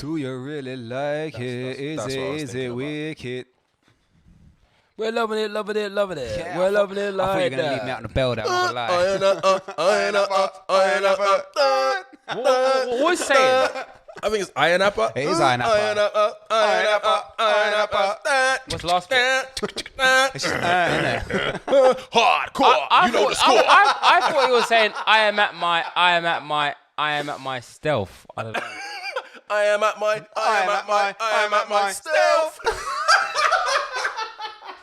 Do you really like it? Is it wicked? We're loving it. Yeah, We're loving it I like thought you were going to leave me out in the bell there, I'm not gonna lie. What's saying? I think it's Iron Apple. It is Iron Apple. What's the last bit? It's just, innit? Hardcore. You know the score. I thought you were saying I am at my stealth. I don't know. I am at my stealth.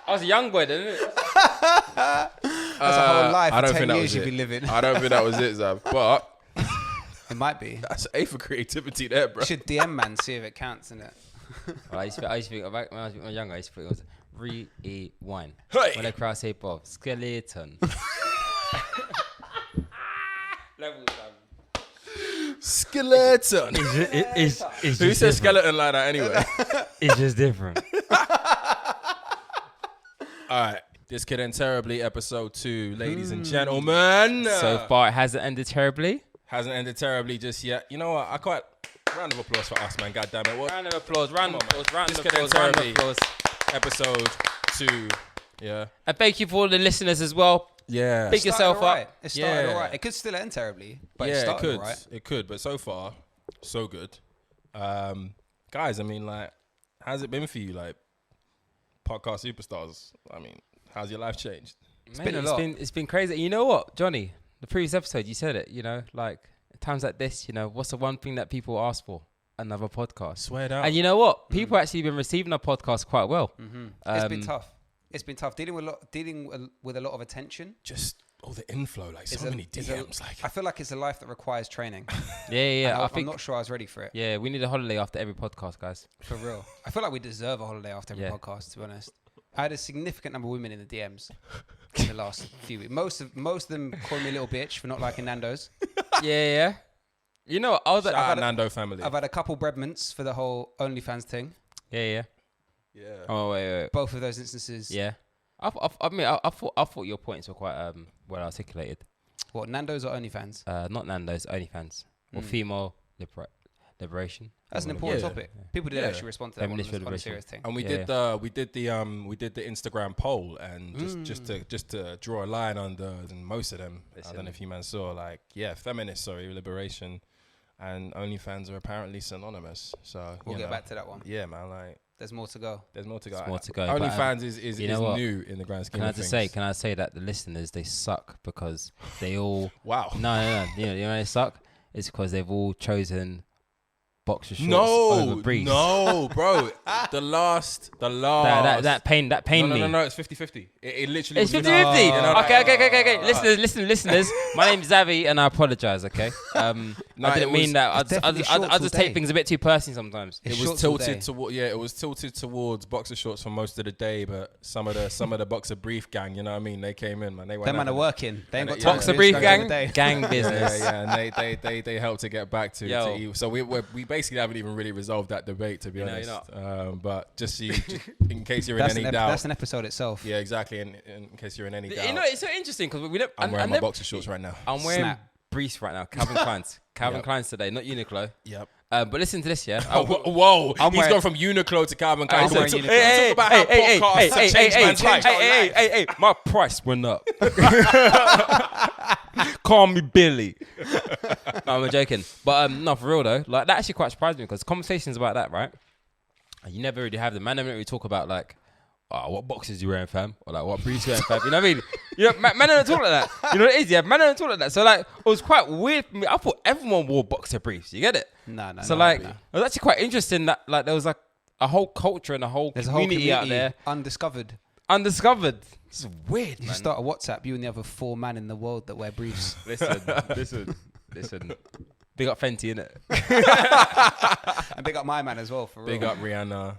I was a young boy then, isn't it? That's a whole life. I don't for 10 think that years was you'd it. be living. I don't think that was it, Zav. But It might be. that's A for creativity there, bro. You should DM man, see if it counts, innit? I used to think when I was younger, I used to think it was rewind. Hey. When the crowd say Bob, skeleton. Level Skeleton. It's Who says skeleton like that anyway? It's just different. All right. This could end terribly, episode 2, ladies and gentlemen. So far, it hasn't ended terribly. Hasn't ended terribly just yet. You know what? I quite... Round of applause for us, man. God damn it. What? Round of applause. This could end terribly. Episode 2. Yeah. And thank you for all the listeners as well. Yeah. Big yourself up. It started Yeah. all right. It could still end terribly, but it Yeah, it started could. all right. It could, but so far, so good. Guys, I mean, like, how's it been for you, like, podcast superstars? I mean, how's your life changed? It's been a lot. It's been crazy. You know what, Johnny? The previous episode, you said it. You know, like at times like this, you know, what's the one thing that people ask for? Another podcast. Swear down. And you know what? People actually been receiving our podcast quite well. It's been tough. It's been tough dealing with a lot of attention. Just all the inflow, like so many DMs. Like, I feel like it's a life that requires training. Yeah. I'm not sure I was ready for it. Yeah, we need a holiday after every podcast, guys. For real. I feel like we deserve a holiday after every podcast, to be honest. I had a significant number of women in the DMs in the last few weeks. Most of them call me a little bitch for not liking Nando's. Yeah. You know, shout out Nando family. I've had a couple Breadmans for the whole OnlyFans thing. Yeah. Oh wait. Both of those instances. Yeah. I thought your points were quite well articulated. What, Nando's or OnlyFans? Not Nando's, OnlyFans or female liberation. That's an important topic. People did actually respond to that one. It was quite a serious thing. And we did the Instagram poll, and just to draw a line under, and most of them, I don't know if you man saw, like, feminist, liberation, and OnlyFans are apparently synonymous. So we'll get back to that one. Yeah, man, like. There's more to go. There's more to go. OnlyFans is new in the grand scheme of things. Can I say that the listeners, they suck because they all... Wow. No. You know they suck? It's because they've all chosen boxer shorts over briefs. No, bro. The last. That pained me. No, it's 50-50. It literally It's was 50-50. Okay. Listeners. My name's Xavi, and I apologize. Okay. I didn't mean that. I just take things a bit too personally sometimes. It was tilted towards boxer shorts for most of the day, but some of the boxer brief gang, you know what I mean? They came in, man. They went. Them man are working. They ain't got time. Boxer brief gang business. Yeah, and they helped to get back to you. So we basically haven't even really resolved that debate, to be honest. But just in case you're in any doubt, that's an episode itself. Yeah, exactly. In case you're in any doubt, you know, it's so interesting because we don't. I'm wearing my boxer shorts right now. I'm wearing briefs right now. Calvin Klein's. Calvin Klein's today, not Uniqlo. Yep. But listen to this, yeah. Whoa! He's gone from Uniqlo to Calvin Klein. Hey! My price went up. Call me Billy. No, I'm joking. But no, for real though, like that actually quite surprised me because conversations about that, right? You never really have them. Man, never really talk about like, what boxes you wearing, fam? Or like, what briefs you wearing, fam? You know what I mean? You know, man don't talk like that. You know what it is? Yeah, man don't talk like that. So like, it was quite weird for me. I thought everyone wore boxer briefs. You get it? No. It was actually quite interesting that like there was like a whole culture and a whole community out there. Undiscovered. It's weird, You man. start a WhatsApp, you and the other 4 men in the world that wear briefs. Listen. Big up Fenty, innit? And big up my man as well, for real. Big up Rihanna,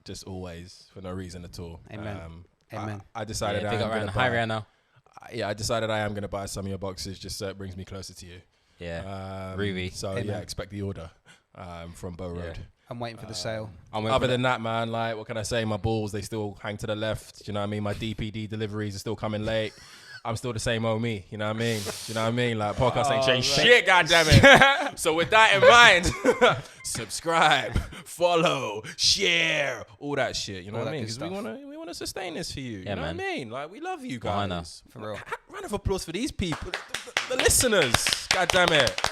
just always, for no reason at all. Amen. Amen. I decided big up Rihanna. Hi, Rihanna. I decided I am going to buy some of your boxes just so it brings me closer to you. Yeah. Riri. So, Amen. expect the order from Bow Road. I'm waiting for the sale. Other than that, man, like, what can I say? My balls, they still hang to the left. Do you know what I mean? My DPD deliveries are still coming late. I'm still the same old me. You know what I mean? You know what I mean? Like, podcast ain't changed shit, goddammit. So with that in mind, subscribe, follow, share, all that shit. You know what I mean? Because we want to sustain this for you. You know what I mean? Like, we love you guys. For real. Round of applause for these people, the listeners. Goddammit.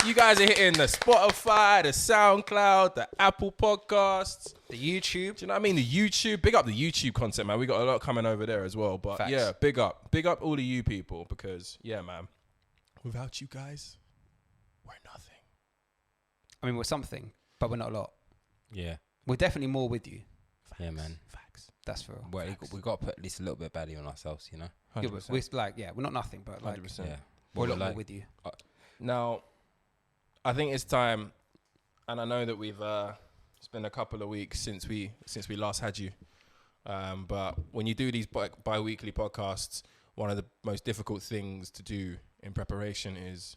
You guys are hitting the Spotify, the SoundCloud, the Apple Podcasts, the YouTube. Do you know what I mean? The YouTube. Big up the YouTube content, man. We got a lot coming over there as well. But yeah, big up all of you people because man, without you guys, we're nothing. I mean, we're something, but we're not a lot. Yeah, we're definitely more with you. Facts. Yeah, man. Facts. That's for real. Well, we got to put at least a little bit of value on ourselves, you know. 100%. We're not nothing, but like, 100%. Yeah, we're a lot more with you. Now, I think it's time, and I know that we've it's been a couple of weeks since we last had you, but when you do these bi-weekly podcasts, one of the most difficult things to do in preparation is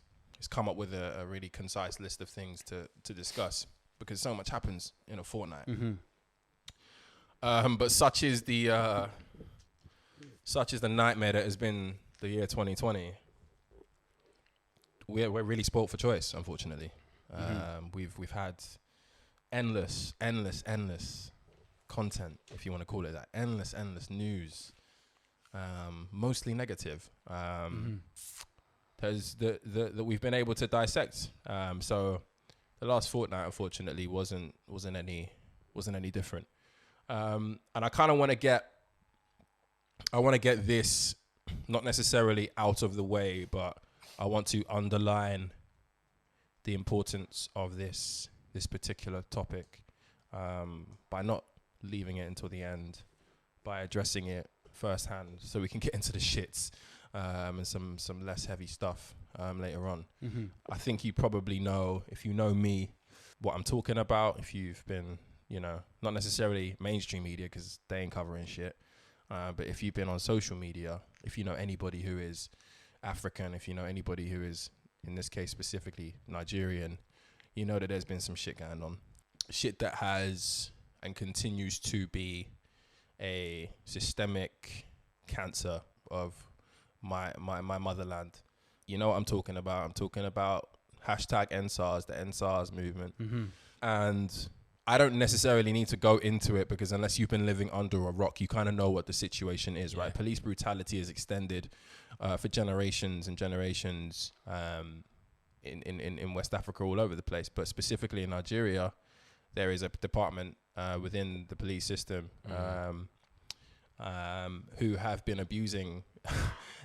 come up with a really concise list of things to discuss because so much happens in a fortnight. But such is the nightmare that has been the year 2020. We're really spoilt for choice, unfortunately. We've had endless content, if you want to call it that. Endless news, mostly negative. That we've been able to dissect. So the last fortnight, unfortunately, wasn't any different. And I kind of want to get this not necessarily out of the way, but I want to underline the importance of this particular topic by not leaving it until the end, by addressing it firsthand, so we can get into the shits and some less heavy stuff later on. I think you probably know, if you know me, what I'm talking about. If you've been, not necessarily mainstream media because they ain't covering shit, but if you've been on social media, if you know anybody who is African, if you know anybody who is, in this case specifically, Nigerian, you know that there's been some shit going on. Shit that has and continues to be a systemic cancer of my motherland. You know what I'm talking about? I'm talking about #ENDSARS, the ENDSARS movement. And I don't necessarily need to go into it because unless you've been living under a rock, you kind of know what the situation is, right? Police brutality is extended for generations and generations in West Africa, all over the place. But specifically in Nigeria, there is a department within the police system who have been abusing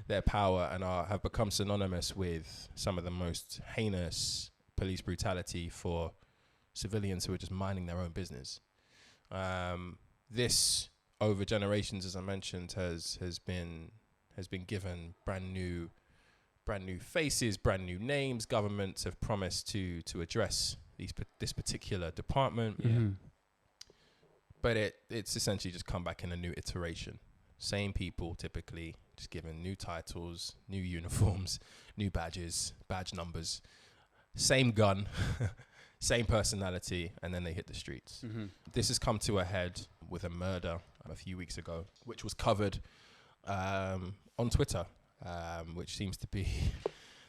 their power and have become synonymous with some of the most heinous police brutality for civilians who are just minding their own business. This, over generations, as I mentioned, has been given brand new faces, brand new names. Governments have promised to address this particular department, but it's essentially just come back in a new iteration. Same people, typically, just given new titles, new uniforms, new badges, badge numbers, same gun. Same personality, and then they hit the streets. This has come to a head with a murder a few weeks ago, which was covered on Twitter, which seems to be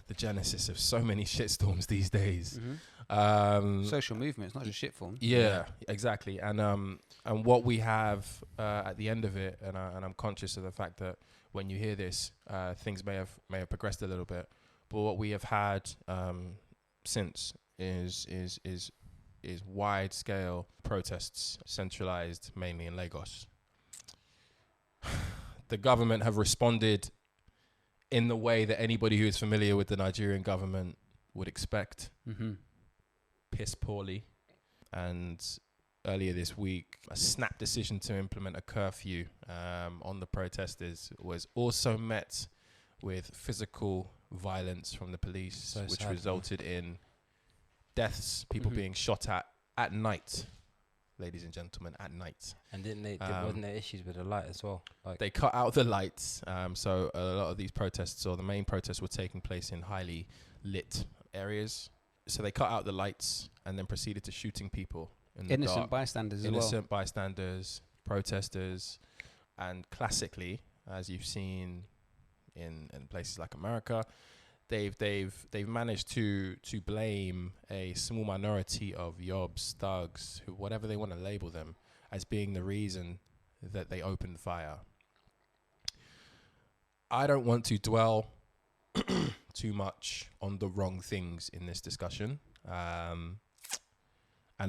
the genesis of so many shitstorms these days. Social movement, it's not just shitform. Yeah, exactly. And what we have at the end of it, and I'm conscious of the fact that when you hear this, things may have progressed a little bit, but what we have had since is wide scale protests centralized mainly in Lagos. The government have responded in the way that anybody who is familiar with the Nigerian government would expect. Piss poorly. And earlier this week, a snap decision to implement a curfew on the protesters was also met with physical violence from the police, which resulted in deaths, people being shot at night, ladies and gentlemen, at night. And wasn't there issues with the light as well? Like they cut out the lights, so a lot of these protests, or the main protests, were taking place in highly lit areas. So they cut out the lights and then proceeded to shooting people in the Innocent dark. bystanders Innocent bystanders, protesters, and classically, as you've seen in places like America. They've managed to blame a small minority of yobs, thugs, who, whatever they want to label them, as being the reason that they opened fire. I don't want to dwell too much on the wrong things in this discussion. And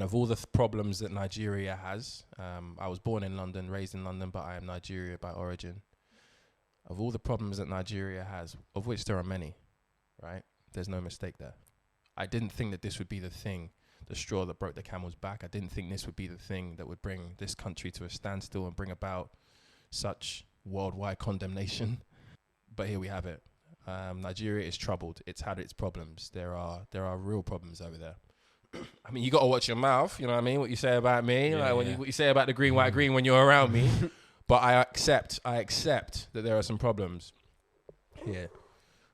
of all the problems that Nigeria has, I was born in London, raised in London, but I am Nigeria by origin. Of all the problems that Nigeria has, of which there are many, right? There's no mistake there. I didn't think that this would be the thing, the straw that broke the camel's back. I didn't think this would be the thing that would bring this country to a standstill and bring about such worldwide condemnation. But here we have it. Nigeria is troubled. It's had its problems. There are real problems over there. I mean, you got to watch your mouth. You know what I mean? What you say about me, what you say about the green, white, green when you're around me. But I accept that there are some problems here.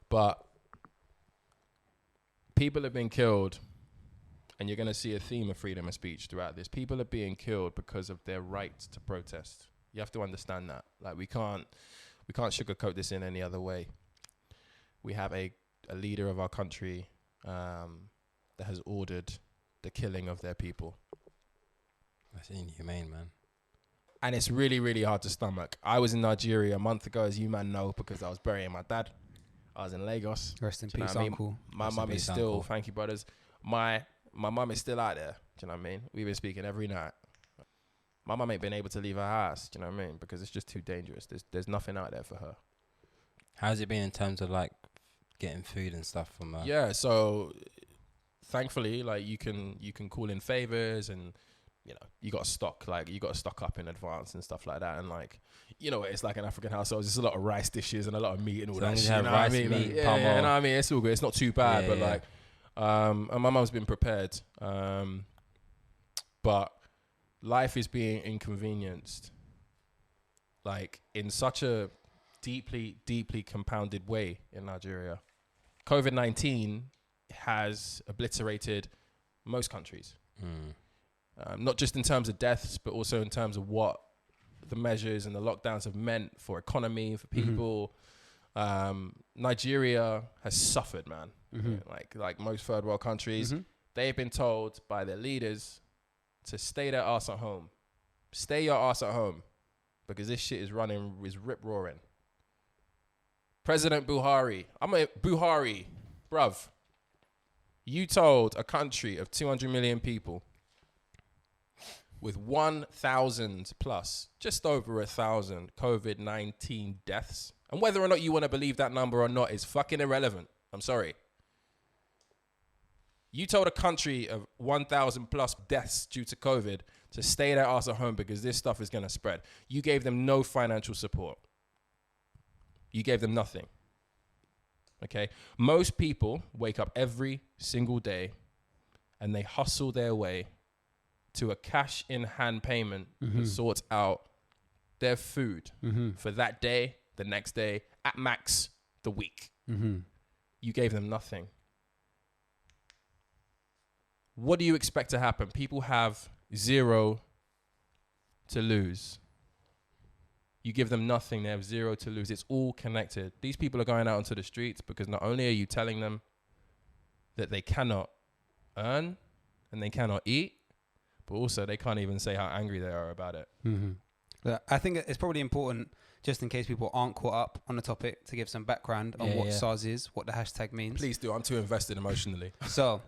But people have been killed, and you're going to see a theme of freedom of speech throughout this. People are being killed because of their right to protest. You have to understand that. Like, we can't sugarcoat this in any other way. We have a leader of our country that has ordered the killing of their people. That's inhumane, man. And it's really, really hard to stomach. I was in Nigeria a month ago, as you man know, because I was burying my dad. I was in Lagos. Rest in peace, uncle. My mum is still, uncle. Thank you, brothers. My mum is still out there. Do you know what I mean? We've been speaking every night. My mum ain't been able to leave her house. Do you know what I mean? Because it's just too dangerous. There's nothing out there for her. How's it been in terms of like getting food and stuff from her? Yeah, so thankfully, like you can call in favors, and you know you got to stock up in advance and stuff like that. And like, you know, it's like an African household. There's a lot of rice dishes and a lot of meat and all that shit. You know rice, what I mean? Meat, like, yeah, you know what I mean? It's all good. It's not too bad, but like, and my mum's been prepared. But life is being inconvenienced, like in such a deeply, deeply compounded way in Nigeria. COVID-19 has obliterated most countries. Not just in terms of deaths, but also in terms of what the measures and the lockdowns have meant for economy, for people. Nigeria has suffered, man. Like most third world countries, they've been told by their leaders to stay their ass at home. Stay your ass at home, because this shit is rip-roaring. President Buhari, bruv, you told a country of 200 million people with 1,000 plus, just over 1,000 COVID-19 deaths. And whether or not you want to believe that number or not is fucking irrelevant. I'm sorry. You told a country of 1,000 plus deaths due to COVID to stay their ass at home because this stuff is going to spread. You gave them no financial support. You gave them nothing. Okay? Most people wake up every single day and they hustle their way to a cash in hand payment that sorts out their food for that day, the next day, at max the week. You gave them nothing. What do you expect to happen? People have zero to lose. You give them nothing, they have zero to lose. It's all connected. These people are going out onto the streets because not only are you telling them that they cannot earn and they cannot eat, but also they can't even say how angry they are about it. I think it's probably important, just in case people aren't caught up on the topic, to give some background on what SARS is, what the hashtag means. Please do. I'm too invested emotionally. So,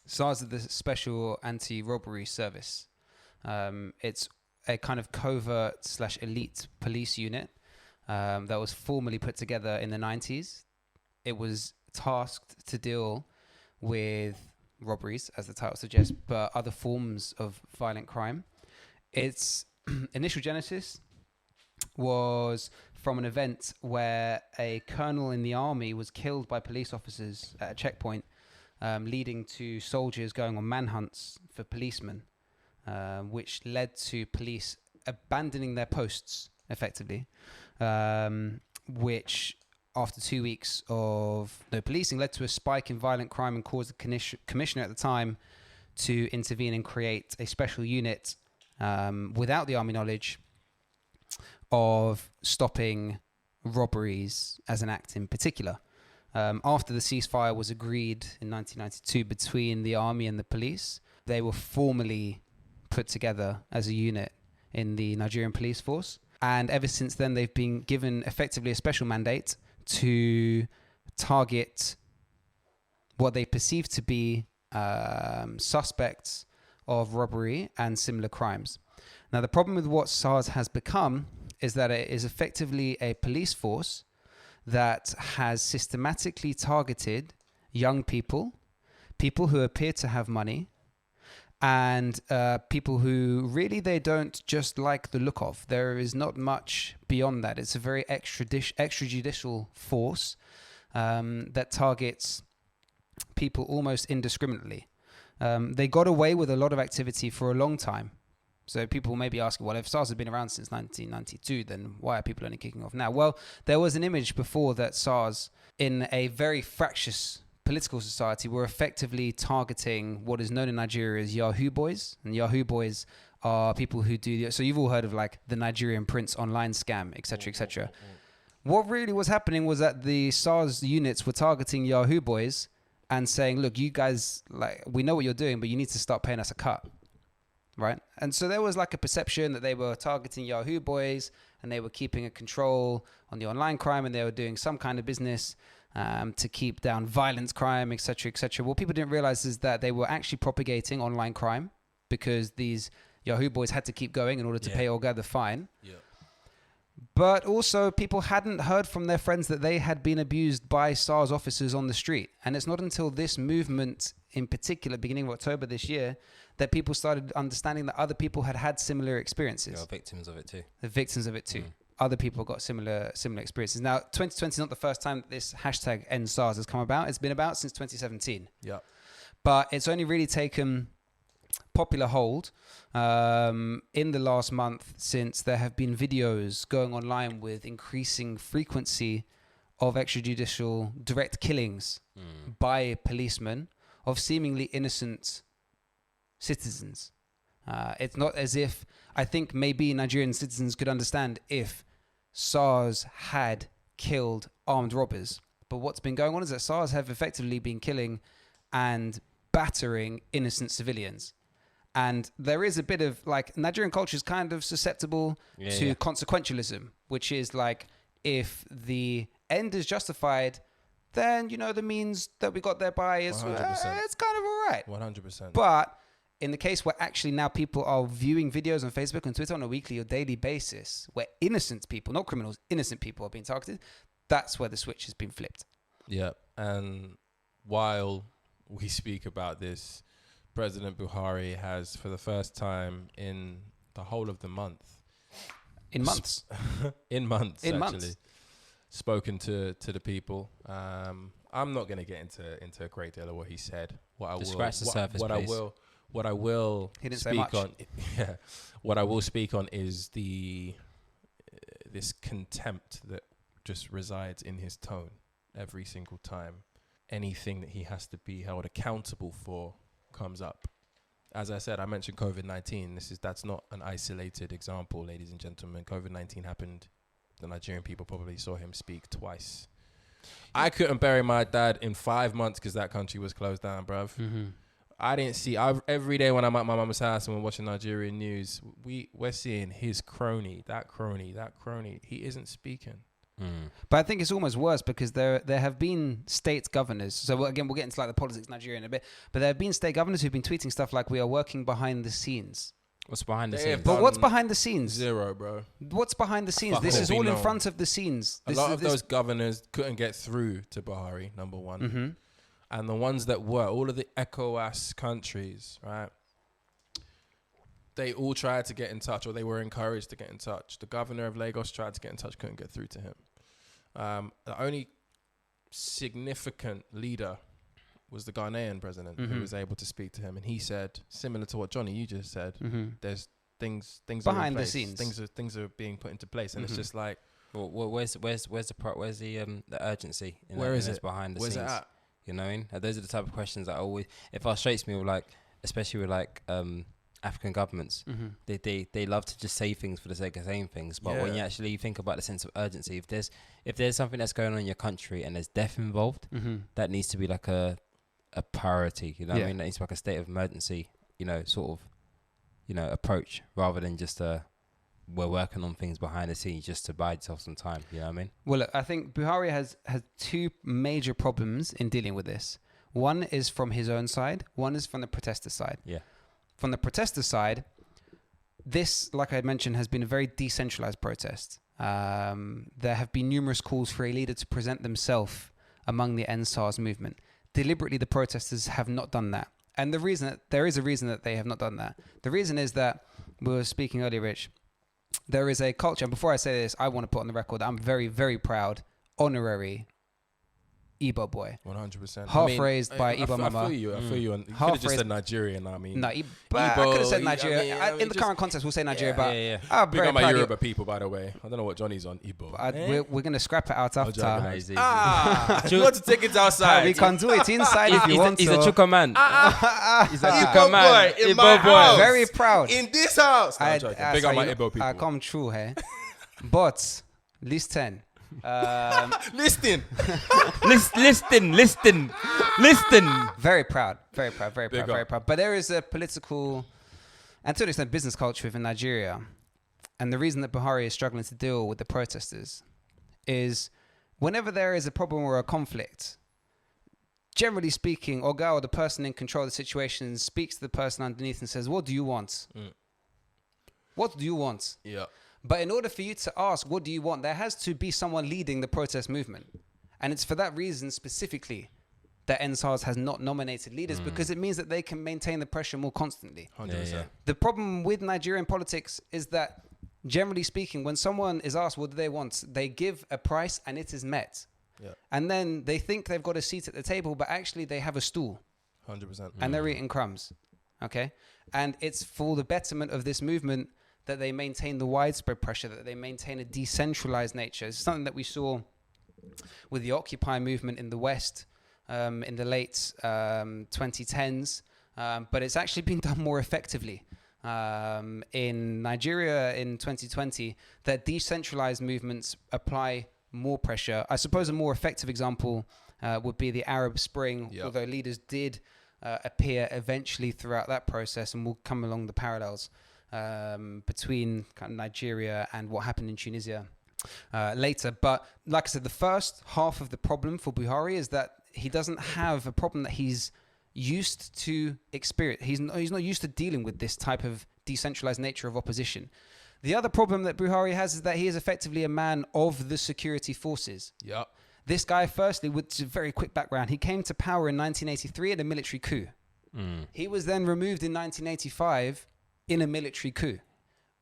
SARS is the Special Anti-Robbery Service. It's a kind of covert / elite police unit that was formally put together in the 90s. It was tasked to deal with robberies, as the title suggests, but other forms of violent crime. Its initial genesis was from an event where a colonel in the army was killed by police officers at a checkpoint, leading to soldiers going on manhunts for policemen, which led to police abandoning their posts, effectively, which, after 2 weeks of no policing, led to a spike in violent crime and caused the commissioner at the time to intervene and create a special unit without the army knowledge of stopping robberies as an act in particular. After the ceasefire was agreed in 1992 between the army and the police, they were formally put together as a unit in the Nigerian police force. And ever since then, they've been given effectively a special mandate to target what they perceive to be suspects of robbery and similar crimes. Now, the problem with what SARS has become is that it is effectively a police force that has systematically targeted young people, people who appear to have money, and people who really they don't just like the look of. There is not much beyond that. It's a very extrajudicial force that targets people almost indiscriminately. They got away with a lot of activity for a long time. So people may be asking, well, if SARS has been around since 1992, then why are people only kicking off now? Well, there was an image before that SARS, in a very fractious political society, were effectively targeting what is known in Nigeria as Yahoo boys. And Yahoo boys are people who do... So you've all heard of like the Nigerian Prince online scam, etc., etc. What really was happening was that the SARS units were targeting Yahoo boys and saying, look, you guys, like, we know what you're doing, but you need to start paying us a cut. Right. And so there was like a perception that they were targeting Yahoo boys and they were keeping a control on the online crime and they were doing some kind of business to keep down violence crime, etc., etc. What people didn't realize is that they were actually propagating online crime because these Yahoo boys had to keep going in order to pay Olga the fine. Yeah. But also people hadn't heard from their friends that they had been abused by SARS officers on the street. And it's not until this movement in particular, beginning of October this year, that people started understanding that other people had had similar experiences. They were victims of it too. The victims of it too. Other people got similar experiences. Now, 2020 is not the first time that this hashtag ENDSARS has come about. It's been about since 2017. Yeah. But it's only really taken popular hold in the last month since there have been videos going online with increasing frequency of extrajudicial direct killings by policemen of seemingly innocent citizens. It's not as if, I think maybe Nigerian citizens could understand if SARS had killed armed robbers. But what's been going on is that SARS have effectively been killing and battering innocent civilians. And there is a bit of like Nigerian culture is kind of susceptible to consequentialism, which is like if the end is justified, then, you know, the means that we got there by is it's kind of all right. 100%. But in the case where actually now people are viewing videos on Facebook and Twitter on a weekly or daily basis where innocent people, not criminals, innocent people are being targeted, that's where the switch has been flipped. Yeah. And while we speak about this, President Buhari has, for the first time in the whole of the month... In months, spoken to the people. I'm not going to get into a great deal of what he said. What I will speak on, what I will speak on is this contempt that just resides in his tone every single time. Anything that he has to be held accountable for comes up. As I said, I mentioned COVID-19. That's not an isolated example, ladies and gentlemen. COVID-19 happened. The Nigerian people probably saw him speak twice. I couldn't bury my dad in 5 months because that country was closed down, bruv. I didn't see... every day when I'm at my mama's house and we're watching Nigerian news, we're seeing his crony, that crony. He isn't speaking. But I think it's almost worse because there have been state governors. So again, we'll get into like the politics of Nigeria in a bit. But there have been state governors who've been tweeting stuff like, we are working behind the scenes. What's behind the scenes? But what's behind the scenes? Zero, bro. What's behind the scenes? This is all in front of the scenes. A lot of those governors couldn't get through to Buhari, number one. And the ones that were, all of the ECOWAS countries, right? They all tried to get in touch, or they were encouraged to get in touch. The governor of Lagos tried to get in touch, couldn't get through to him. The only significant leader was the Ghanaian president who was able to speak to him, and he said, similar to what Johnny you just said, there's things behind the scenes, things are being put into place, and it's just like, well, where's the urgency? Where is it behind the scenes? Where's it at? You know what I mean? Those are the type of questions that always, it frustrates me with, like, especially with like African governments. They love to just say things for the sake of saying things, but when you actually think about the sense of urgency, if there's something that's going on in your country and there's death involved, that needs to be like a priority. You know what I mean? That needs to be like a state of emergency. Sort of, approach rather than just we're working on things behind the scenes just to buy yourself some time. You know what I mean? Well, look, I think Buhari has two major problems in dealing with this. One is from his own side. One is from the protester side. Yeah. From the protester side, this, like I mentioned, has been a very decentralized protest. There have been numerous calls for a leader to present themselves among the ENDSARS movement. Deliberately, the protesters have not done that. And there is a reason that they have not done that. The reason is that, we were speaking earlier, Rich, there is a culture, and before I say this, I want to put on the record that I'm very, very proud, honorary Igbo boy. 100%. Half raised by Igbo mama. I feel you. You could have just said Nigerian, I mean. No, I could have said Nigeria. In the current context, we'll say Nigeria, but I'm big very on my proud Yoruba people, by the way. I don't know what Johnny's on, Igbo. we're going to scrap it out after. You want to take it outside? We can do it inside if you want to. He's a Chuka man. He's a Chuka man. In my house. Very proud. In this house. Big on my Igbo people. I come true here. But, listen. Listen. Very proud. But there is a political and to an extent business culture within Nigeria. And the reason that Buhari is struggling to deal with the protesters is whenever there is a problem or a conflict, generally speaking, Oga or the person in control of the situation speaks to the person underneath and says, what do you want? What do you want? Yeah. But in order for you to ask, what do you want? There has to be someone leading the protest movement. And it's for that reason specifically that ENDSARS has not nominated leaders because it means that they can maintain the pressure more constantly. 100%. Yeah. The problem with Nigerian politics is that, generally speaking, when someone is asked what do they want, they give a price and it is met. Yeah. And then they think they've got a seat at the table, but actually they have a stool. 100%. And they're eating crumbs. Okay? And it's for the betterment of this movement that they maintain the widespread pressure, that they maintain a decentralized nature. It's something that we saw with the Occupy movement in the West in the late 2010s, but it's actually been done more effectively. In Nigeria in 2020, that decentralized movements apply more pressure. I suppose a more effective example would be the Arab Spring, although leaders did appear eventually throughout that process, and we'll come along the parallels between kind of Nigeria and what happened in Tunisia later. But like I said, the first half of the problem for Buhari is that he doesn't have a problem that he's used to experience. He's not used to dealing with this type of decentralized nature of opposition. The other problem that Buhari has is that he is effectively a man of the security forces. Yep. This guy, firstly, with a very quick background, he came to power in 1983 in a military coup. He was then removed in 1985 in a military coup.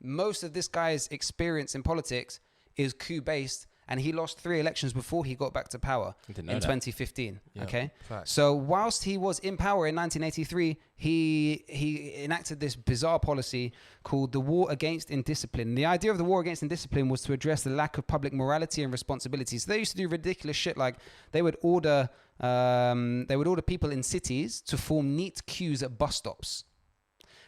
Most of this guy's experience in politics is coup-based, and he lost 3 elections before he got back to power in 2015. Okay, so whilst he was in power in 1983, he enacted this bizarre policy called the War Against Indiscipline. The idea of the War Against Indiscipline was to address the lack of public morality and responsibility. So they used to do ridiculous shit like they would order people in cities to form neat queues at bus stops.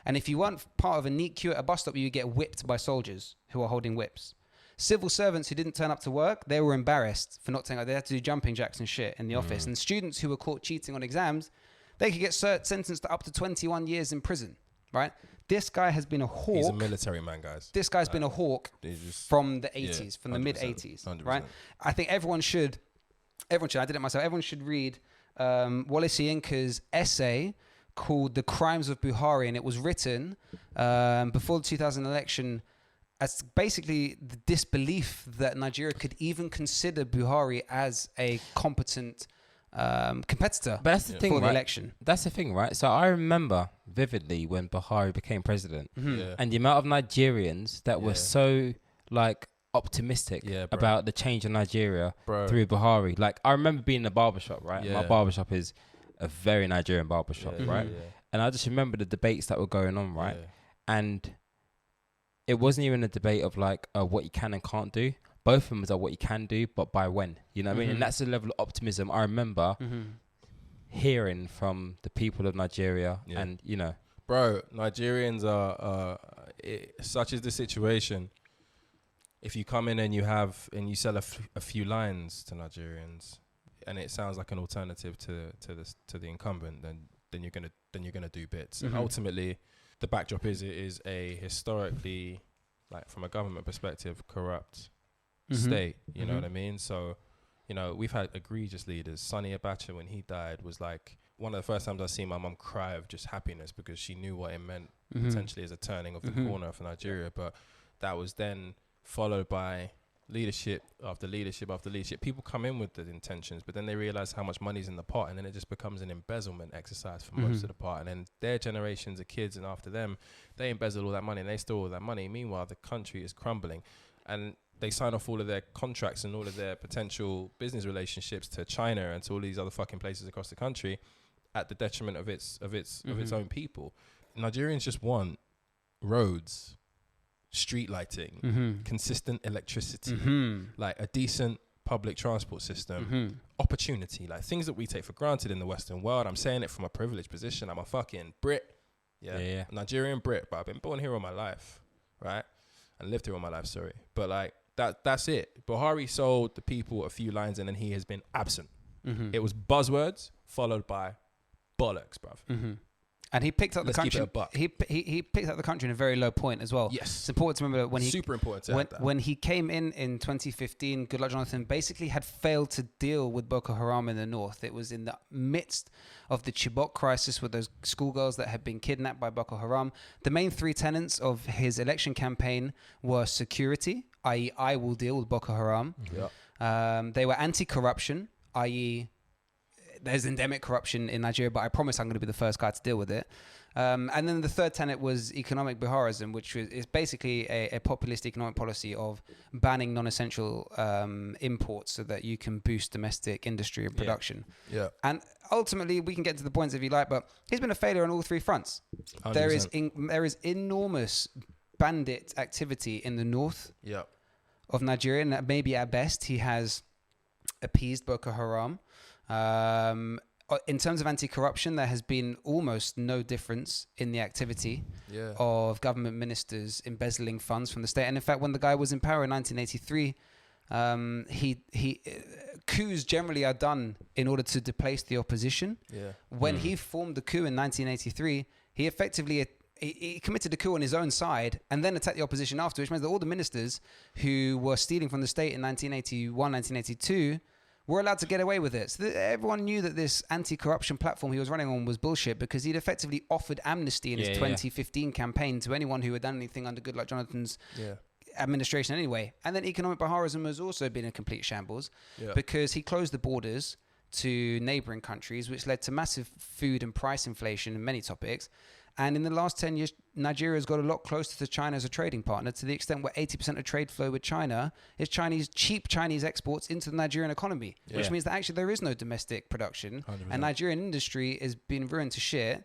And if you weren't part of a neat queue at a bus stop, you would get whipped by soldiers who are holding whips. Civil servants who didn't turn up to work, they were embarrassed for not turning up. They had to do jumping jacks and shit in the office. And students who were caught cheating on exams, they could get sentenced to up to 21 years in prison, right? This guy has been a hawk. He's a military man, guys. This guy's been a hawk from the 80s, from the mid-80s, right? I think everyone should, I did it myself, everyone should read Wallace Yinka's essay called The Crimes of Buhari, and it was written before the 2000 election as basically the disbelief that Nigeria could even consider Buhari as a competent competitor but that's the thing, for the right? election. That's the thing, right? So I remember vividly when Buhari became president and the amount of Nigerians that were so like optimistic about the change in Nigeria through Buhari. Like I remember being in a barbershop, right? My barbershop is a very Nigerian barbershop, right? And I just remember the debates that were going on, right? And it wasn't even a debate of like what you can and can't do. Both of them was like what you can do, but by when, you know what I mean? And that's the level of optimism I remember hearing from the people of Nigeria and, you know, Bro, Nigerians are such is the situation. If you come in and you sell a few lines to Nigerians, and it sounds like an alternative to the incumbent, then you're gonna do bits. And ultimately, the backdrop is it is a historically, like from a government perspective, corrupt state. You know what I mean? So, we've had egregious leaders. Sonny Abacha, when he died, was like one of the first times I've seen my mum cry of just happiness because she knew what it meant potentially as a turning of the corner for Nigeria. But that was then followed by leadership after leadership after leadership. People come in with the intentions, but then they realize how much money's in the pot, and then it just becomes an embezzlement exercise for most of the part. And then their generations of kids and after them, they embezzle all that money and they store all that money. Meanwhile, the country is crumbling, and they sign off all of their contracts and all of their potential business relationships to China and to all these other fucking places across the country at the detriment of its own people. Nigerians just want roads, street lighting, consistent electricity, like a decent public transport system, opportunity, like things that we take for granted in the Western world. I'm saying it from a privileged position. I'm a fucking Brit, Nigerian Brit, but I've been born here all my life, right? And lived here all my life, sorry. But like that's it. Buhari sold the people a few lines and then he has been absent. It was buzzwords followed by bollocks, bruv. And he picked up the Let's keep country. it a buck. He picked up the country in a very low point as well. Yes. It's important to remember when he Super important to add that. when he came in 2015. Goodluck Jonathan basically had failed to deal with Boko Haram in the north. It was in the midst of the Chibok crisis with those schoolgirls that had been kidnapped by Boko Haram. The main three tenets of his election campaign were security, i.e., I will deal with Boko Haram. They were anti-corruption, i.e., there's endemic corruption in Nigeria, but I promise I'm going to be the first guy to deal with it. And then the third tenet was economic Biharism, which is basically a populist economic policy of banning non-essential imports so that you can boost domestic industry and production. Yeah. And ultimately, we can get to the points if you like, but he's been a failure on all three fronts. 100%. There is enormous bandit activity in the north of Nigeria, and maybe at best he has appeased Boko Haram. In terms of anti-corruption, there has been almost no difference in the activity of government ministers embezzling funds from the state. And in fact, when the guy was in power in 1983, coups generally are done in order to displace the opposition. When he formed the coup in 1983, he effectively he committed a coup on his own side and then attacked the opposition after, which means that all the ministers who were stealing from the state in 1981, 1982 were allowed to get away with it. So everyone knew that this anti-corruption platform he was running on was bullshit because he'd effectively offered amnesty in his 2015 campaign to anyone who had done anything under Goodluck Jonathan's administration anyway. And then economic Biharism has also been a complete shambles because he closed the borders to neighboring countries, which led to massive food and price inflation in many topics. And in the last 10 years, Nigeria's got a lot closer to China as a trading partner, to the extent where 80% of trade flow with China is cheap Chinese exports into the Nigerian economy, which means that actually there is no domestic production. 100%. And Nigerian industry has been ruined to shit.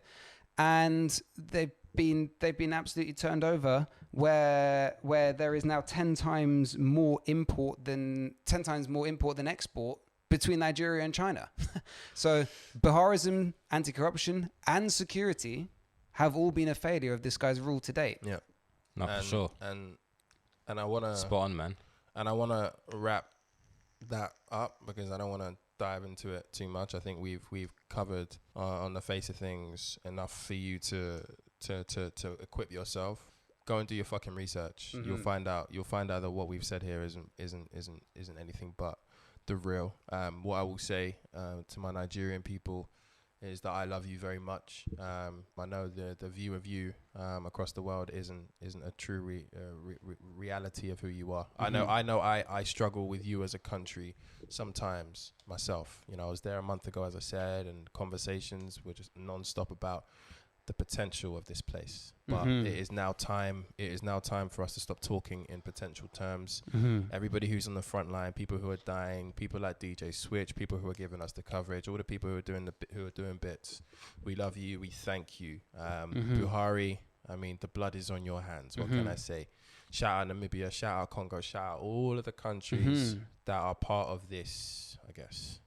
And they've been absolutely turned over where there is now 10 times more import than export between Nigeria and China. So Biharism, anti-corruption and security have all been a failure of this guy's rule to date. Yeah. No, for sure. And I want to... Spot on, man. And I want to wrap that up because I don't want to dive into it too much. I think we've covered on the face of things enough for you to equip yourself. Go and do your fucking research. You'll find out that what we've said here isn't anything but the real. What I will say to my Nigerian people is that I love you very much. I know the view of you across the world isn't a true reality of who you are. I struggle with you as a country sometimes myself. I was there a month ago, as I said, and conversations were just non-stop about the potential of this place. But it is now time for us to stop talking in potential terms. Everybody who's on the front line, people who are dying, people like DJ Switch, people who are giving us the coverage, all the people who are doing bits. We love you. We thank you. Buhari, I mean, the blood is on your hands. What can I say? Shout out Namibia, shout out Congo, shout out all of the countries that are part of this, I guess,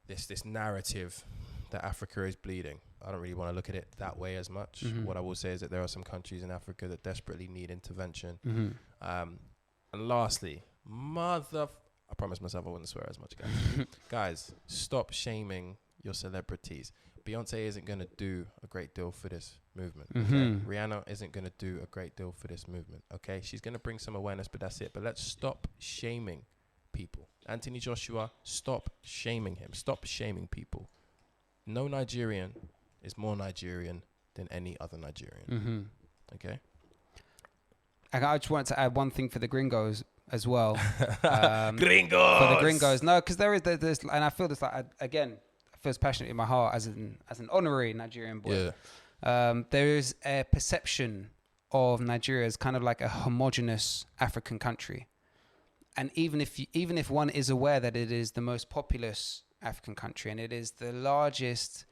this narrative that Africa is bleeding. I don't really want to look at it that way as much. What I will say is that there are some countries in Africa that desperately need intervention. And lastly, I promised myself I wouldn't swear as much, guys. Guys, stop shaming your celebrities. Beyonce isn't going to do a great deal for this movement. Okay? Rihanna isn't going to do a great deal for this movement. Okay, she's going to bring some awareness, but that's it. But let's stop shaming people. Anthony Joshua, stop shaming him. Stop shaming people. No Nigerian is more Nigerian than any other Nigerian. Okay. And I just wanted to add one thing for the gringos as well. Gringos! For the gringos. No, because there's, and I feel this like, again, I feel this passionate in my heart as an honorary Nigerian boy. Yeah. There is a perception of Nigeria as kind of like a homogenous African country. And even if one is aware that it is the most populous African country and it is the largest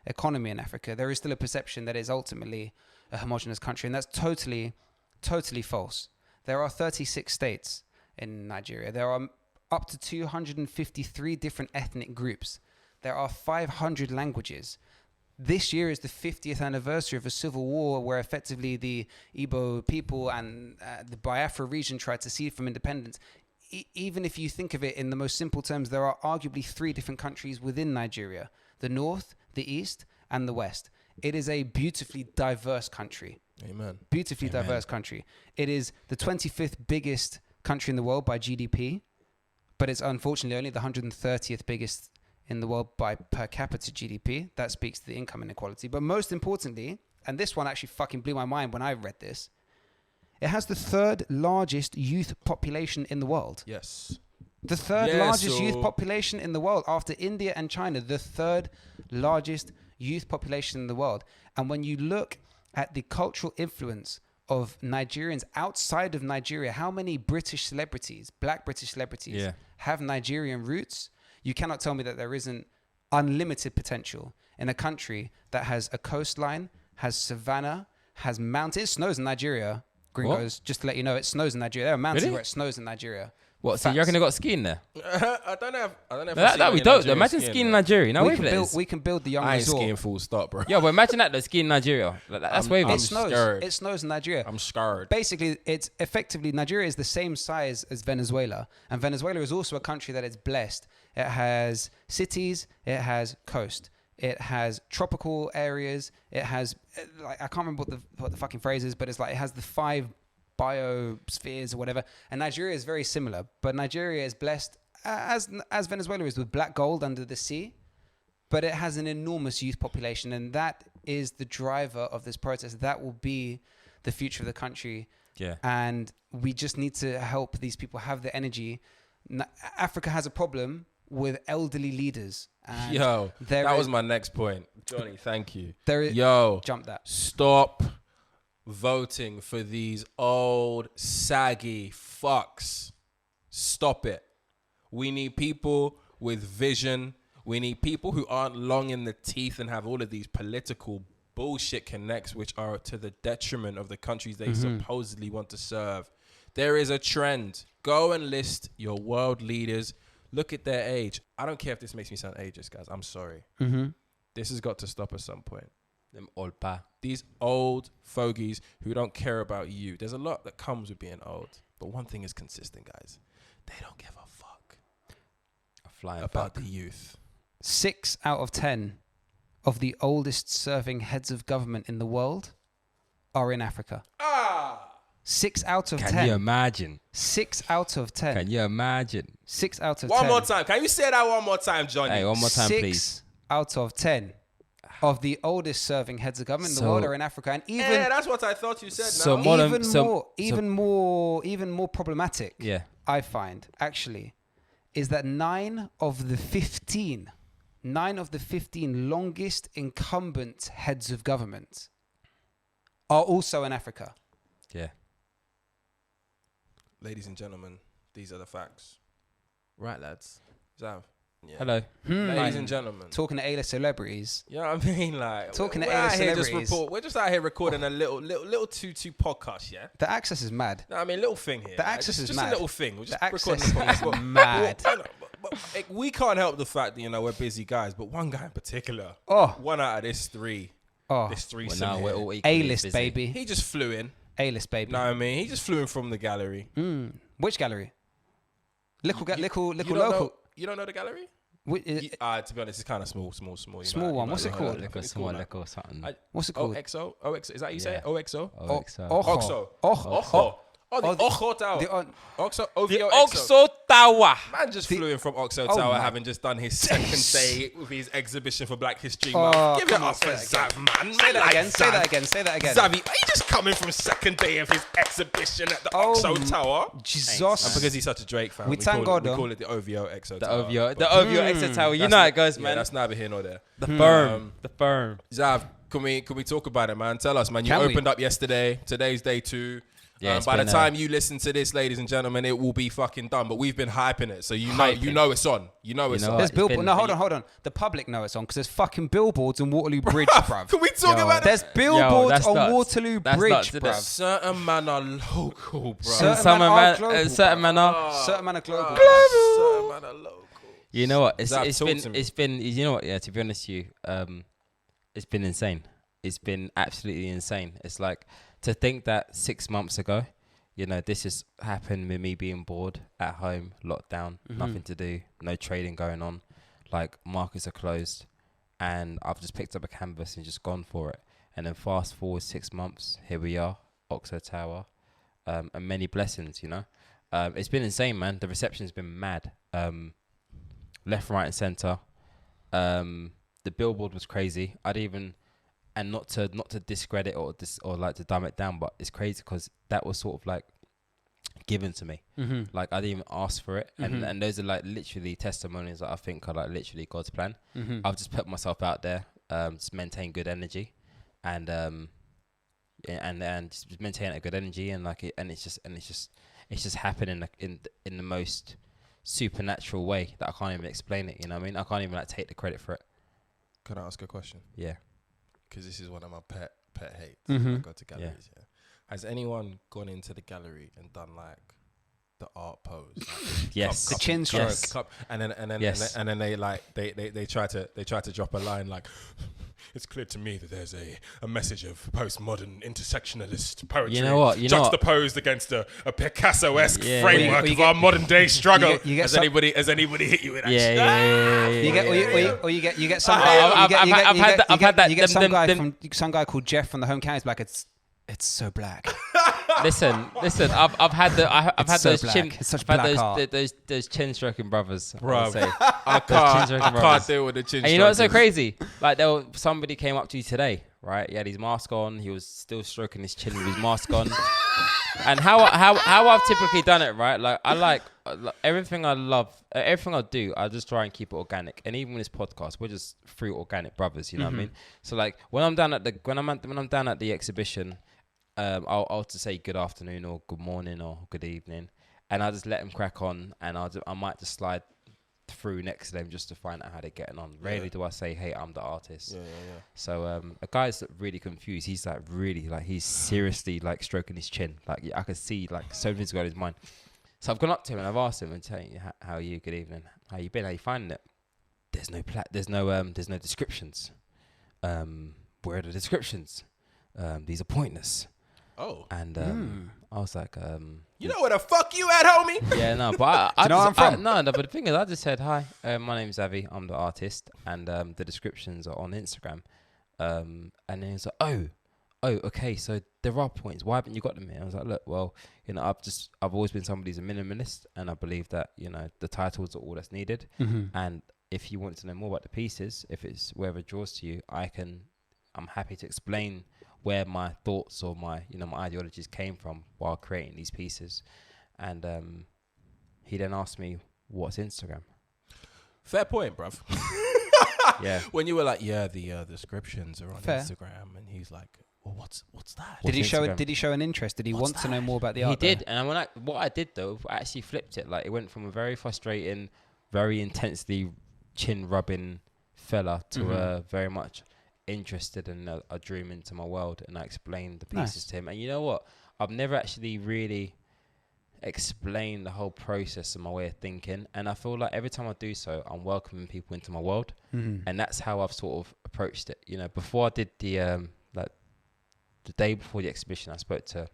economy in Africa, there is still a perception that it's ultimately a homogenous country. And that's totally false. There are 36 states in Nigeria. There are up to 253 different ethnic groups. There are 500 languages. This year is the 50th anniversary of a civil war where effectively the Igbo people and the Biafra region tried to secede from independence. Even if you think of it in the most simple terms, there are arguably 3 different countries within Nigeria: the North, the East, and the West. It is a beautifully diverse country. Amen. Beautifully diverse country. It is the 25th biggest country in the world by GDP, but it's unfortunately only the 130th biggest in the world by per capita GDP. That speaks to the income inequality. But most importantly, and this one actually fucking blew my mind when I read this, it has the 3rd largest youth population in the world. Yes. The 3rd largest youth population in the world after India and China, the 3rd largest youth population in the world. And when you look at the cultural influence of Nigerians outside of Nigeria, how many British celebrities, black British celebrities, have Nigerian roots? You cannot tell me that there isn't unlimited potential in a country that has a coastline, has savanna, has mountains. It snows in Nigeria, gringos. Just to let you know, it snows in Nigeria. There are mountains where it snows in Nigeria. What? So you reckon they got skiing there? I don't know. That we don't. Imagine skiing in Nigeria. No, we can build the young I ain't resort. skiing full stop, bro. Yeah, but imagine that, skiing in Nigeria. That's wavy. It snows. It snows in Nigeria. I'm scared. Basically, it's effectively, Nigeria is the same size as Venezuela. And Venezuela is also a country that is blessed. It has cities. It has coast. It has tropical areas. It has, like, I can't remember what the fucking phrase is, but it's like it has the 5 biospheres or whatever. And Nigeria is very similar. But Nigeria is blessed, as Venezuela is, with black gold under the sea. But it has an enormous youth population. And that is the driver of this protest. That will be the future of the country. Yeah. And we just need to help these people have the energy. Africa has a problem with elderly leaders. And that was my next point. Johnny, thank you. Jump that. Stop voting for these old, saggy fucks. Stop it. We need people with vision. We need people who aren't long in the teeth and have all of these political bullshit connects which are to the detriment of the countries they supposedly want to serve. There is a trend. Go and list your world leaders. Look at their age. I don't care if this makes me sound ageist, guys. I'm sorry. This has got to stop at some point. Them old pa. These old fogies who don't care about you. There's a lot that comes with being old. But one thing is consistent, guys. They don't give a fuck about the youth. 6 out of 10 of the oldest serving heads of government in the world are in Africa. 6 out of 10. Can you imagine? 6 out of 10. Can you imagine? 6 out of 10. One more time. Can you say that one more time, Johnny? Hey, one more time, 6 please. out of 10 of the oldest serving heads of government in the world are in Africa. And even that's what I thought you said. So now. even more problematic, I find, actually, is that 9 of the 15 longest incumbent heads of government are also in Africa. Yeah. Ladies and gentlemen, these are the facts. Right, lads. Zav. Yeah. Hello. Ladies and gentlemen. Talking to A-list celebrities. You know what I mean? Like, talking to A-list celebrities. We're just out here recording a little 2 podcast, yeah? The access is mad. No, I mean, little thing here. The access is just mad. A little thing. We're just the access recording is mad. we can't help the fact that, you know, we're busy guys, but one guy in particular, one out of this three, this threesome, well, we're all A-list busy. baby. he just flew in. A-list baby. Know what I mean? He just flew in from the gallery. Which gallery? Little You local. You don't know the gallery? To be honest, it's kind of small. Small one. What's it called? Liquor something. What's it called? OXO. Is that how you say it? OXO. Ojo. Oh, the Ojo Tower. Oxo, OVO The Exo. Oxo Tower. Man just flew in from Oxo Tower, having just done his second day with his exhibition for Black History Month. Give it up for Zav, man. Say that again. Zavi, he just coming from second day of his exhibition at the Oxo Tower. Jesus. And because he's such a Drake fan, we call it the OVO Exo Tower. The OVO Exo Tower. You know how it goes, man. That's neither here nor there. The firm. Zav, can we talk about it, man? Tell us, man. You opened up yesterday. Today's day 2. Yeah, by the time you listen to this, ladies and gentlemen, it will be fucking done. But we've been hyping it, so you know it's on. You know it's on. There's billboards. No, hold on. The public know it's on because there's fucking billboards on Waterloo Bridge, bruv. Can we talk about There's billboards on nuts. Waterloo Bridge, bruv. Certain man are local, bro. Certain man are global. Certain man are Certain man are local. You know what? It's been. You know what? Yeah. To be honest, with you, it's been insane. It's been absolutely insane. It's like, to think that 6 months ago, you know, this has happened with me being bored at home, locked down, nothing to do, no trading going on, like markets are closed, and I've just picked up a canvas and just gone for it. And then fast forward 6 months, here we are, Oxo Tower, and many blessings, you know. It's been insane, man. The reception's been mad. Left, right, and centre. The billboard was crazy. And not to discredit or like to dumb it down, but it's crazy because that was sort of like given to me. Like I didn't even ask for it, and those are like literally testimonies that I think are like literally God's plan. I've just put myself out there, just maintain good energy, and just maintain a good energy, and like it's just happening in the most supernatural way that I can't even explain it. You know what I mean? I can't even like take the credit for it. Can I ask a question? Yeah. Because this is one of my pet hates. I go to galleries. Yeah. Has anyone gone into the gallery and done like the art pose? Like yes. The chin stroke. And then they try to drop a line like, it's clear to me that there's a message of postmodern intersectionalist poetry. You know what? Juxtaposed against a Picasso-esque framework of our modern day struggle. Has anybody hit you with that? You get some guy. You get some guy called Jeff from the home counties. Like it's so black. Listen. I've had those chin stroking brothers. Bro, I can't deal with the chin. And you know what's so crazy? Like somebody came up to you today, right? He had his mask on. He was still stroking his chin with his mask on. And how I've typically done it, right? Like I like everything I love, everything I do, I just try and keep it organic. And even with this podcast, we're just 3 organic brothers. You know what I mean? So like when I'm down at the exhibition. I'll just say good afternoon or good morning or good evening, and I'll just let them crack on, and I might just slide through next to them just to find out how they're getting on. Rarely do I say, hey, I'm the artist. Yeah. So a guy's really confused. He's like really like he's seriously like stroking his chin. Like I could see like so many's got in his mind. So I've gone up to him and I've asked him and telling you how are you? Good evening. How you been? How you finding it? There's no descriptions. Where are the descriptions? These are pointless. Oh. And I was like, you know where the fuck you at, homie? Yeah, no, but I know where I'm from? No, but the thing is, I just said, hi, my name's Xavi, I'm the artist, and the descriptions are on Instagram. And then he was like, oh, okay, so there are points. Why haven't you got them here? I was like, look, well, you know, I've always been somebody who's a minimalist, and I believe that, you know, the titles are all that's needed. And if you want to know more about the pieces, if it's wherever it draws to you, I'm happy to explain where my thoughts or my ideologies came from while creating these pieces. And he then asked me, what's Instagram? Fair point, bruv. Yeah. When you were like, the descriptions are on Instagram, and he's like, well, what's that? Did he show an interest? Did he want to know more about the art? He did. And what I did though, I actually flipped it. Like it went from a very frustrating, very intensely chin rubbing fella to a very much interested, and I drew him into my world, and I explained the pieces to him. And you know what? I've never actually really explain the whole process and my way of thinking. And I feel like every time I do so, I'm welcoming people into my world. And that's how I've sort of approached it. You know, before I did the day before the exhibition, I spoke to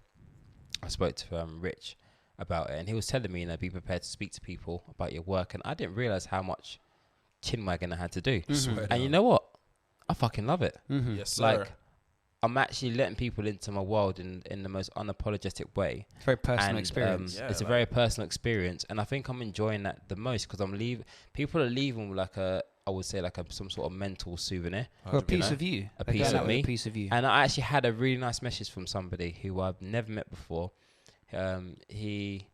Rich about it, and he was telling me, be prepared to speak to people about your work. And I didn't realize how much chin wagging I had to do. And you know what? I fucking love it. Yes, sir. Like, I'm actually letting people into my world in the most unapologetic way. It's a very personal experience. It's a very personal experience, and I think I'm enjoying that the most because people are leaving with some sort of mental souvenir. Or a piece of you. A piece of me. A piece of you. And I actually had a really nice message from somebody who I've never met before. He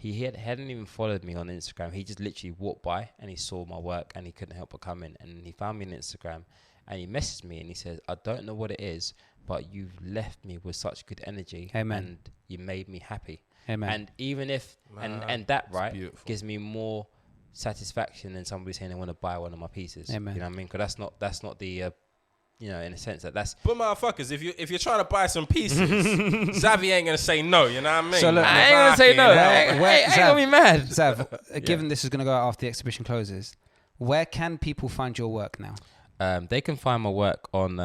hadn't even followed me on Instagram. He just literally walked by and he saw my work and he couldn't help but come in, and he found me on Instagram. And he messaged me and he says, I don't know what it is, but you've left me with such good energy. Amen. And you made me happy. Amen. And even if, and that, right, beautiful. gives me more satisfaction than somebody saying they want to buy one of my pieces. Amen. You know what I mean? Because that's not the, in a sense that's... But motherfuckers, if you're trying to buy some pieces, Xavi ain't gonna say no, you know what I mean? So look, I ain't gonna say no. Where- I ain't gonna be mad. Zav, given this is going to go out after the exhibition closes, where can people find your work now? They can find my work on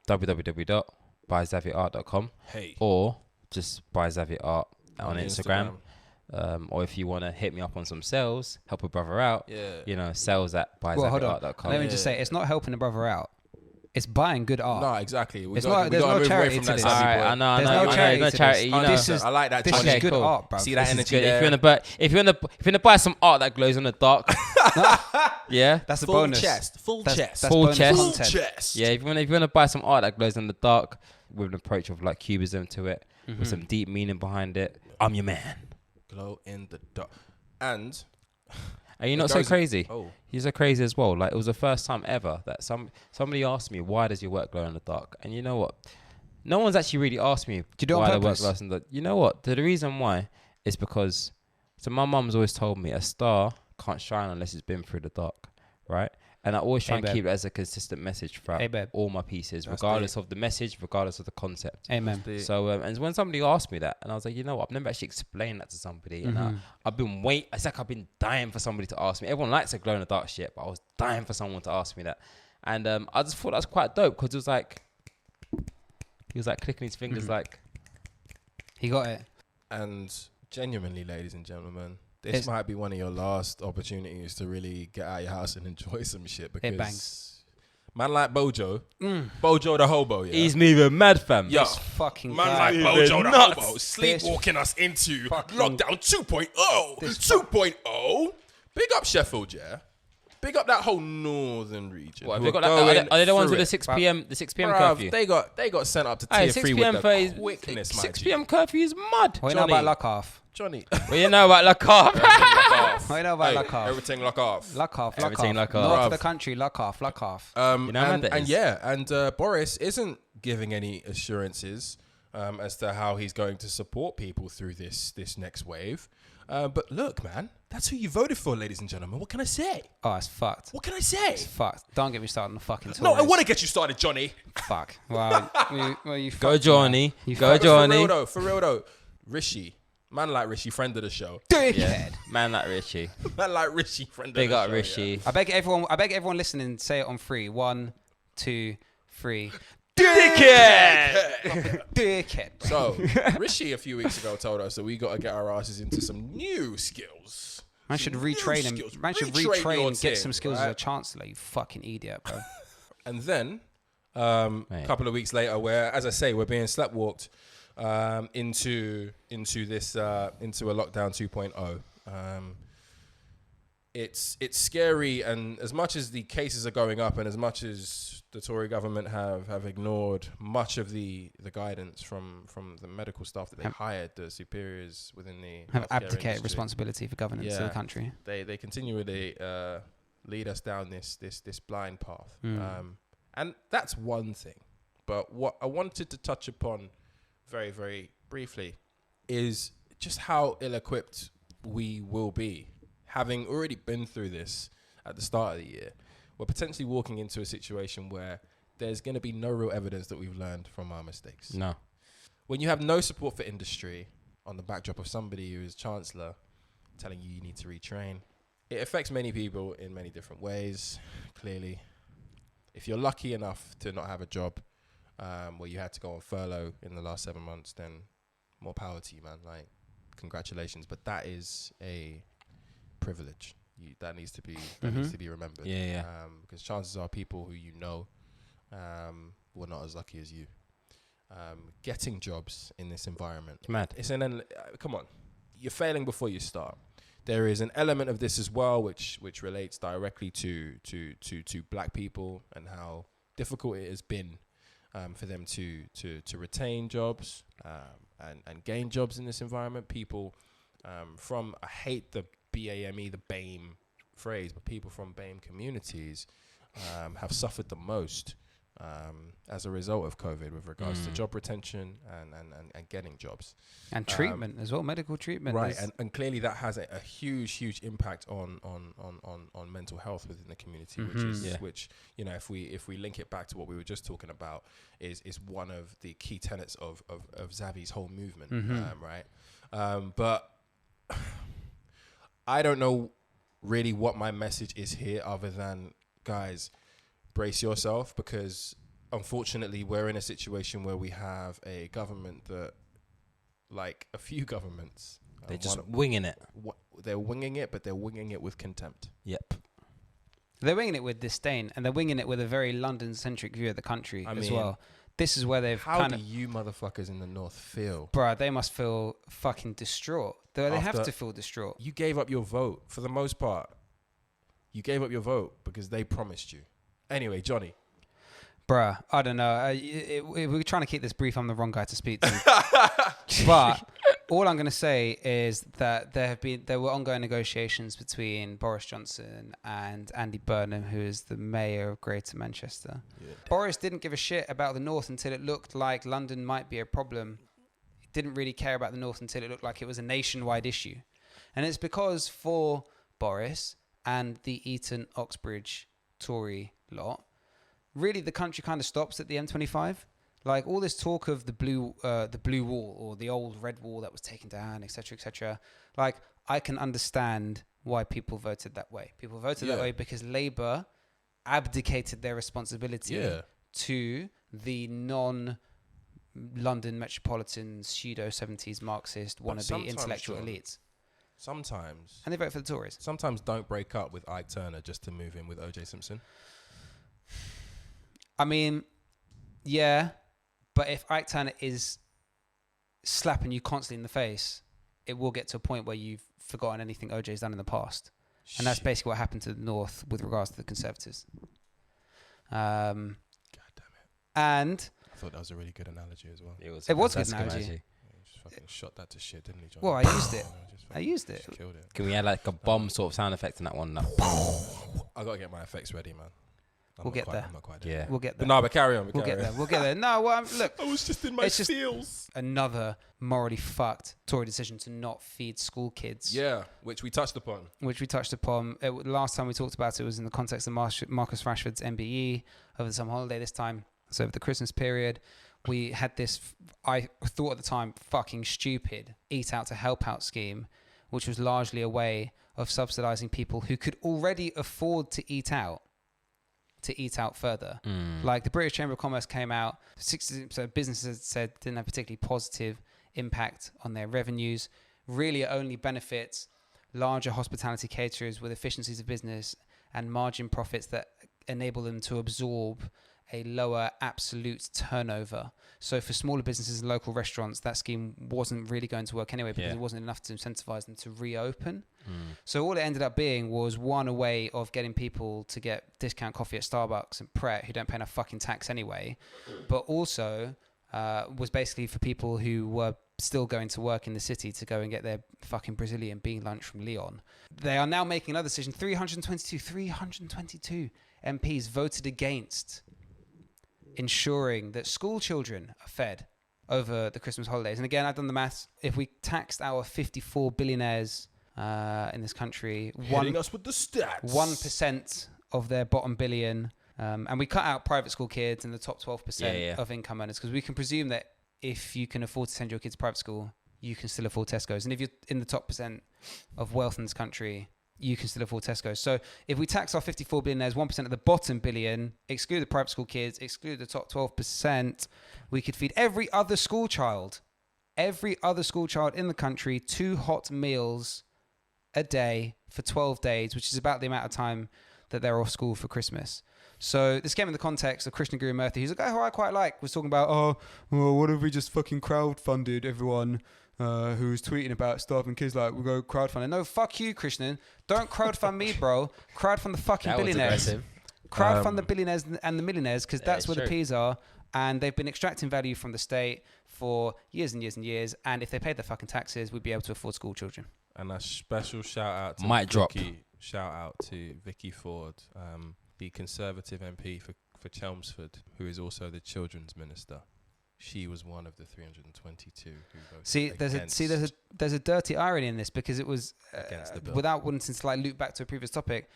www.byxaviart.com or just by XaviArt on Instagram. Or if you want to hit me up on some sales, help a brother out, sales at byxaviart.com. Let me just say, it's not helping a brother out. It's buying good art. No, exactly. There's no charity to this. I know. There's no charity to this. I like that. This is good art, bro. See that This is energy good. there? If you want to buy some art that glows in the dark, yeah, That's a Full bonus. chest. Full chest. That's Full bonus chest. Full content. chest. yeah. If you want to buy some art that glows in the dark with an approach of like cubism to it, with some deep meaning behind it, I'm your man. Glow in the dark. And You're not so crazy. Oh. You're so crazy as well. Like, it was the first time ever that somebody asked me, why does your work glow in the dark? And you know what? No one's actually really asked me why the work glows in the dark. You know what? The reason why is because, so my mum's always told me a star can't shine unless it's been through the dark, right? And I always try and keep it as a consistent message throughout all my pieces, regardless of the message, regardless of the concept. Amen. So, and when somebody asked me that, and I was like, you know what, I've never actually explained that to somebody. And I've been it's like I've been dying for somebody to ask me. Everyone likes a glow in the dark shit, but I was dying for someone to ask me that. And I just thought that was quite dope because it was like, he was like clicking his fingers like. He got it. And genuinely, ladies and gentlemen, this might be one of your last opportunities to really get out of your house and enjoy some shit, because it bangs. Man like Bojo, Bojo the hobo, yeah. He's moving mad, fam. Yo, This fucking man guy. like Bojo the nuts. hobo, sleepwalking us into fucking- lockdown 2.0. 2.0. Big up Sheffield, yeah. Big up that whole northern region. What, have who they got going are they the ones through with the it. 6 p.m. the 6 p.m. Bruv, curfew? They got sent up to Hey, tier 6 3 p.m. with for the quickness, my 6 G. p.m. curfew is mad. What you know about lock off? Johnny. What you know about lock off? What you know about lock off? Everything lock off. Lock off. Everything lock off. North of Bruv. the country, lock off. You know how mad that is? And Boris isn't giving any assurances as to how he's going to support people through this next wave. But look, man, that's who you voted for, ladies and gentlemen. What can I say? Oh, it's fucked. What can I say? It's fucked. Don't get me started on the fucking No, I Tories. want to get you started, Johnny. Fuck. Well, you Go fucked, Johnny. You Go fucked. Johnny. For real though, Rishi, man like Rishi, friend of the show. Dickhead. Yeah. Man like Richie. Man like Rishi, friend Big of the up show. Richie. Yeah. I beg everyone listening, say it on 3. 1, 2, 3. Dickhead! Dickhead. So, Rishi a few weeks ago told us that we got to get our asses into some new skills. Man should Some new retrain him. skills. Man should Retrain your retrain and get thing, some skills right? as a chancellor. You fucking idiot, bro. And then, a couple of weeks later, where, as I say, we're being sleptwalked into a lockdown 2.0. It's scary, and as much as the cases are going up, and as much as the Tory government have ignored much of the guidance from the medical staff that they hired, the superiors within the Have healthcare abdicated industry, responsibility for governance of the country. They continually lead us down this blind path, and that's one thing. But what I wanted to touch upon very, very briefly is just how ill-equipped we will be, having already been through this at the start of the year. We're potentially walking into a situation where there's going to be no real evidence that we've learned from our mistakes. No. When you have no support for industry, on the backdrop of somebody who is chancellor telling you need to retrain. It affects many people in many different ways, clearly. If you're lucky enough to not have a job where you had to go on furlough in the last 7 months, then more power to you, man. Like, congratulations. But that is a privilege. That needs to be remembered. Yeah. Because chances are people who you know were not as lucky as you. Getting jobs in this environment. It's mad. Come on. You're failing before you start. There is an element of this as well, which relates directly to black people and how difficult it has been for them to retain jobs and gain jobs in this environment. People from, I hate the BAME, the BAME phrase, but people from BAME communities have suffered the most as a result of COVID with regards to job retention and getting jobs. And treatment as well, medical treatment. Right, and clearly that has a huge impact on mental health within the community, which you know, if we link it back to what we were just talking about, is one of the key tenets of Xavi's whole movement, right? But I don't know really what my message is here other than, guys, brace yourself, because unfortunately we're in a situation where we have a government that, like a few governments, they're just winging it. They're winging it, but they're winging it with contempt. Yep. They're winging it with disdain, and they're winging it with a very London-centric view of the country as well. This is where they've How do you motherfuckers in the North feel? Bruh, they must feel fucking distraught. They have to feel distraught. You gave up your vote, for the most part. You gave up your vote because they promised you. Anyway, Johnny. Bruh, I don't know. We're trying to keep this brief. I'm the wrong guy to speak to. But all I'm going to say is that there were ongoing negotiations between Boris Johnson and Andy Burnham, who is the mayor of Greater Manchester. Yeah. Boris didn't give a shit about the North until it looked like London might be a problem. He didn't really care about the North until it looked like it was a nationwide issue. And it's because for Boris and the Eton Oxbridge Tory lot, really the country kind of stops at the M25. Like all this talk of the blue wall or the old red wall that was taken down, etc., etc. Like I can understand why people voted that way. People voted that way because Labour abdicated their responsibility to the non-London metropolitan pseudo 70s Marxist wannabe intellectual elites. Sometimes. And they vote for the Tories. Sometimes don't break up with Ike Turner just to move in with O.J. Simpson. I mean, yeah, but if Ike Turner is slapping you constantly in the face, it will get to a point where you've forgotten anything OJ's done in the past. And that's basically what happened to the North with regards to the Conservatives. God damn it. And I thought that was a really good analogy as well. It was a good analogy. Yeah, he just fucking shot that to shit, didn't he, John? Well, I used it. I used it. Killed it. Can we add like a bomb sort of sound effect in that one? No. I got to get my effects ready, man. We'll get there. I'm not quite there. Yeah. We'll get there. But carry on. We'll get there. No, well, look. I was just in my feels. Another morally fucked Tory decision to not feed school kids. Yeah, which we touched upon. Last time we talked about it was in the context of Marcus Rashford's MBE over the summer holiday this time. So over the Christmas period, we had this, I thought at the time, fucking stupid Eat Out to Help Out scheme, which was largely a way of subsidising people who could already afford to eat out further. Like the British Chamber of Commerce came out, 60% of businesses said didn't have particularly positive impact on their revenues. Really, it only benefits larger hospitality caterers with efficiencies of business and margin profits that enable them to absorb a lower absolute turnover. So for smaller businesses and local restaurants, that scheme wasn't really going to work anyway because it wasn't enough to incentivize them to reopen. So all it ended up being was a way of getting people to get discount coffee at Starbucks and Pret, who don't pay enough fucking tax anyway, but also was basically for people who were still going to work in the city to go and get their fucking Brazilian bean lunch from Leon. They are now making another decision. 322 MPs voted against ensuring that school children are fed over the Christmas holidays. And again, I've done the maths. If we taxed our 54 billionaires in this country, hitting us with the stats, 1% of their bottom billion, and we cut out private school kids and the top 12% of income earners, because we can presume that if you can afford to send your kids to private school, you can still afford Tesco's. And if you're in the top percent of wealth in this country, you can still afford Tesco's. So if we tax our 54 billionaires 1% of the bottom billion, exclude the private school kids, exclude the top 12%, we could feed every other school child in the country 2 hot meals a day for 12 days, which is about the amount of time that they're off school for Christmas. So this came in the context of Krishna Guru Murthy, who's a guy who I quite like, was talking about, what if we just fucking crowdfunded everyone who's tweeting about starving kids, like we go crowdfunding. No, fuck you, Krishnan. Don't crowdfund me, bro. Crowdfund the fucking billionaires. Crowdfund the billionaires and the millionaires, because that's where the P's are. And they've been extracting value from the state for years and years and years. And if they paid their fucking taxes, we'd be able to afford school children. And a special shout out to Vicky Ford, the Conservative MP for Chelmsford, who is also the Children's Minister. She was one of the 322 who voted there's a dirty irony in this, because it was against the bill. Without wanting to loop back to a previous topic,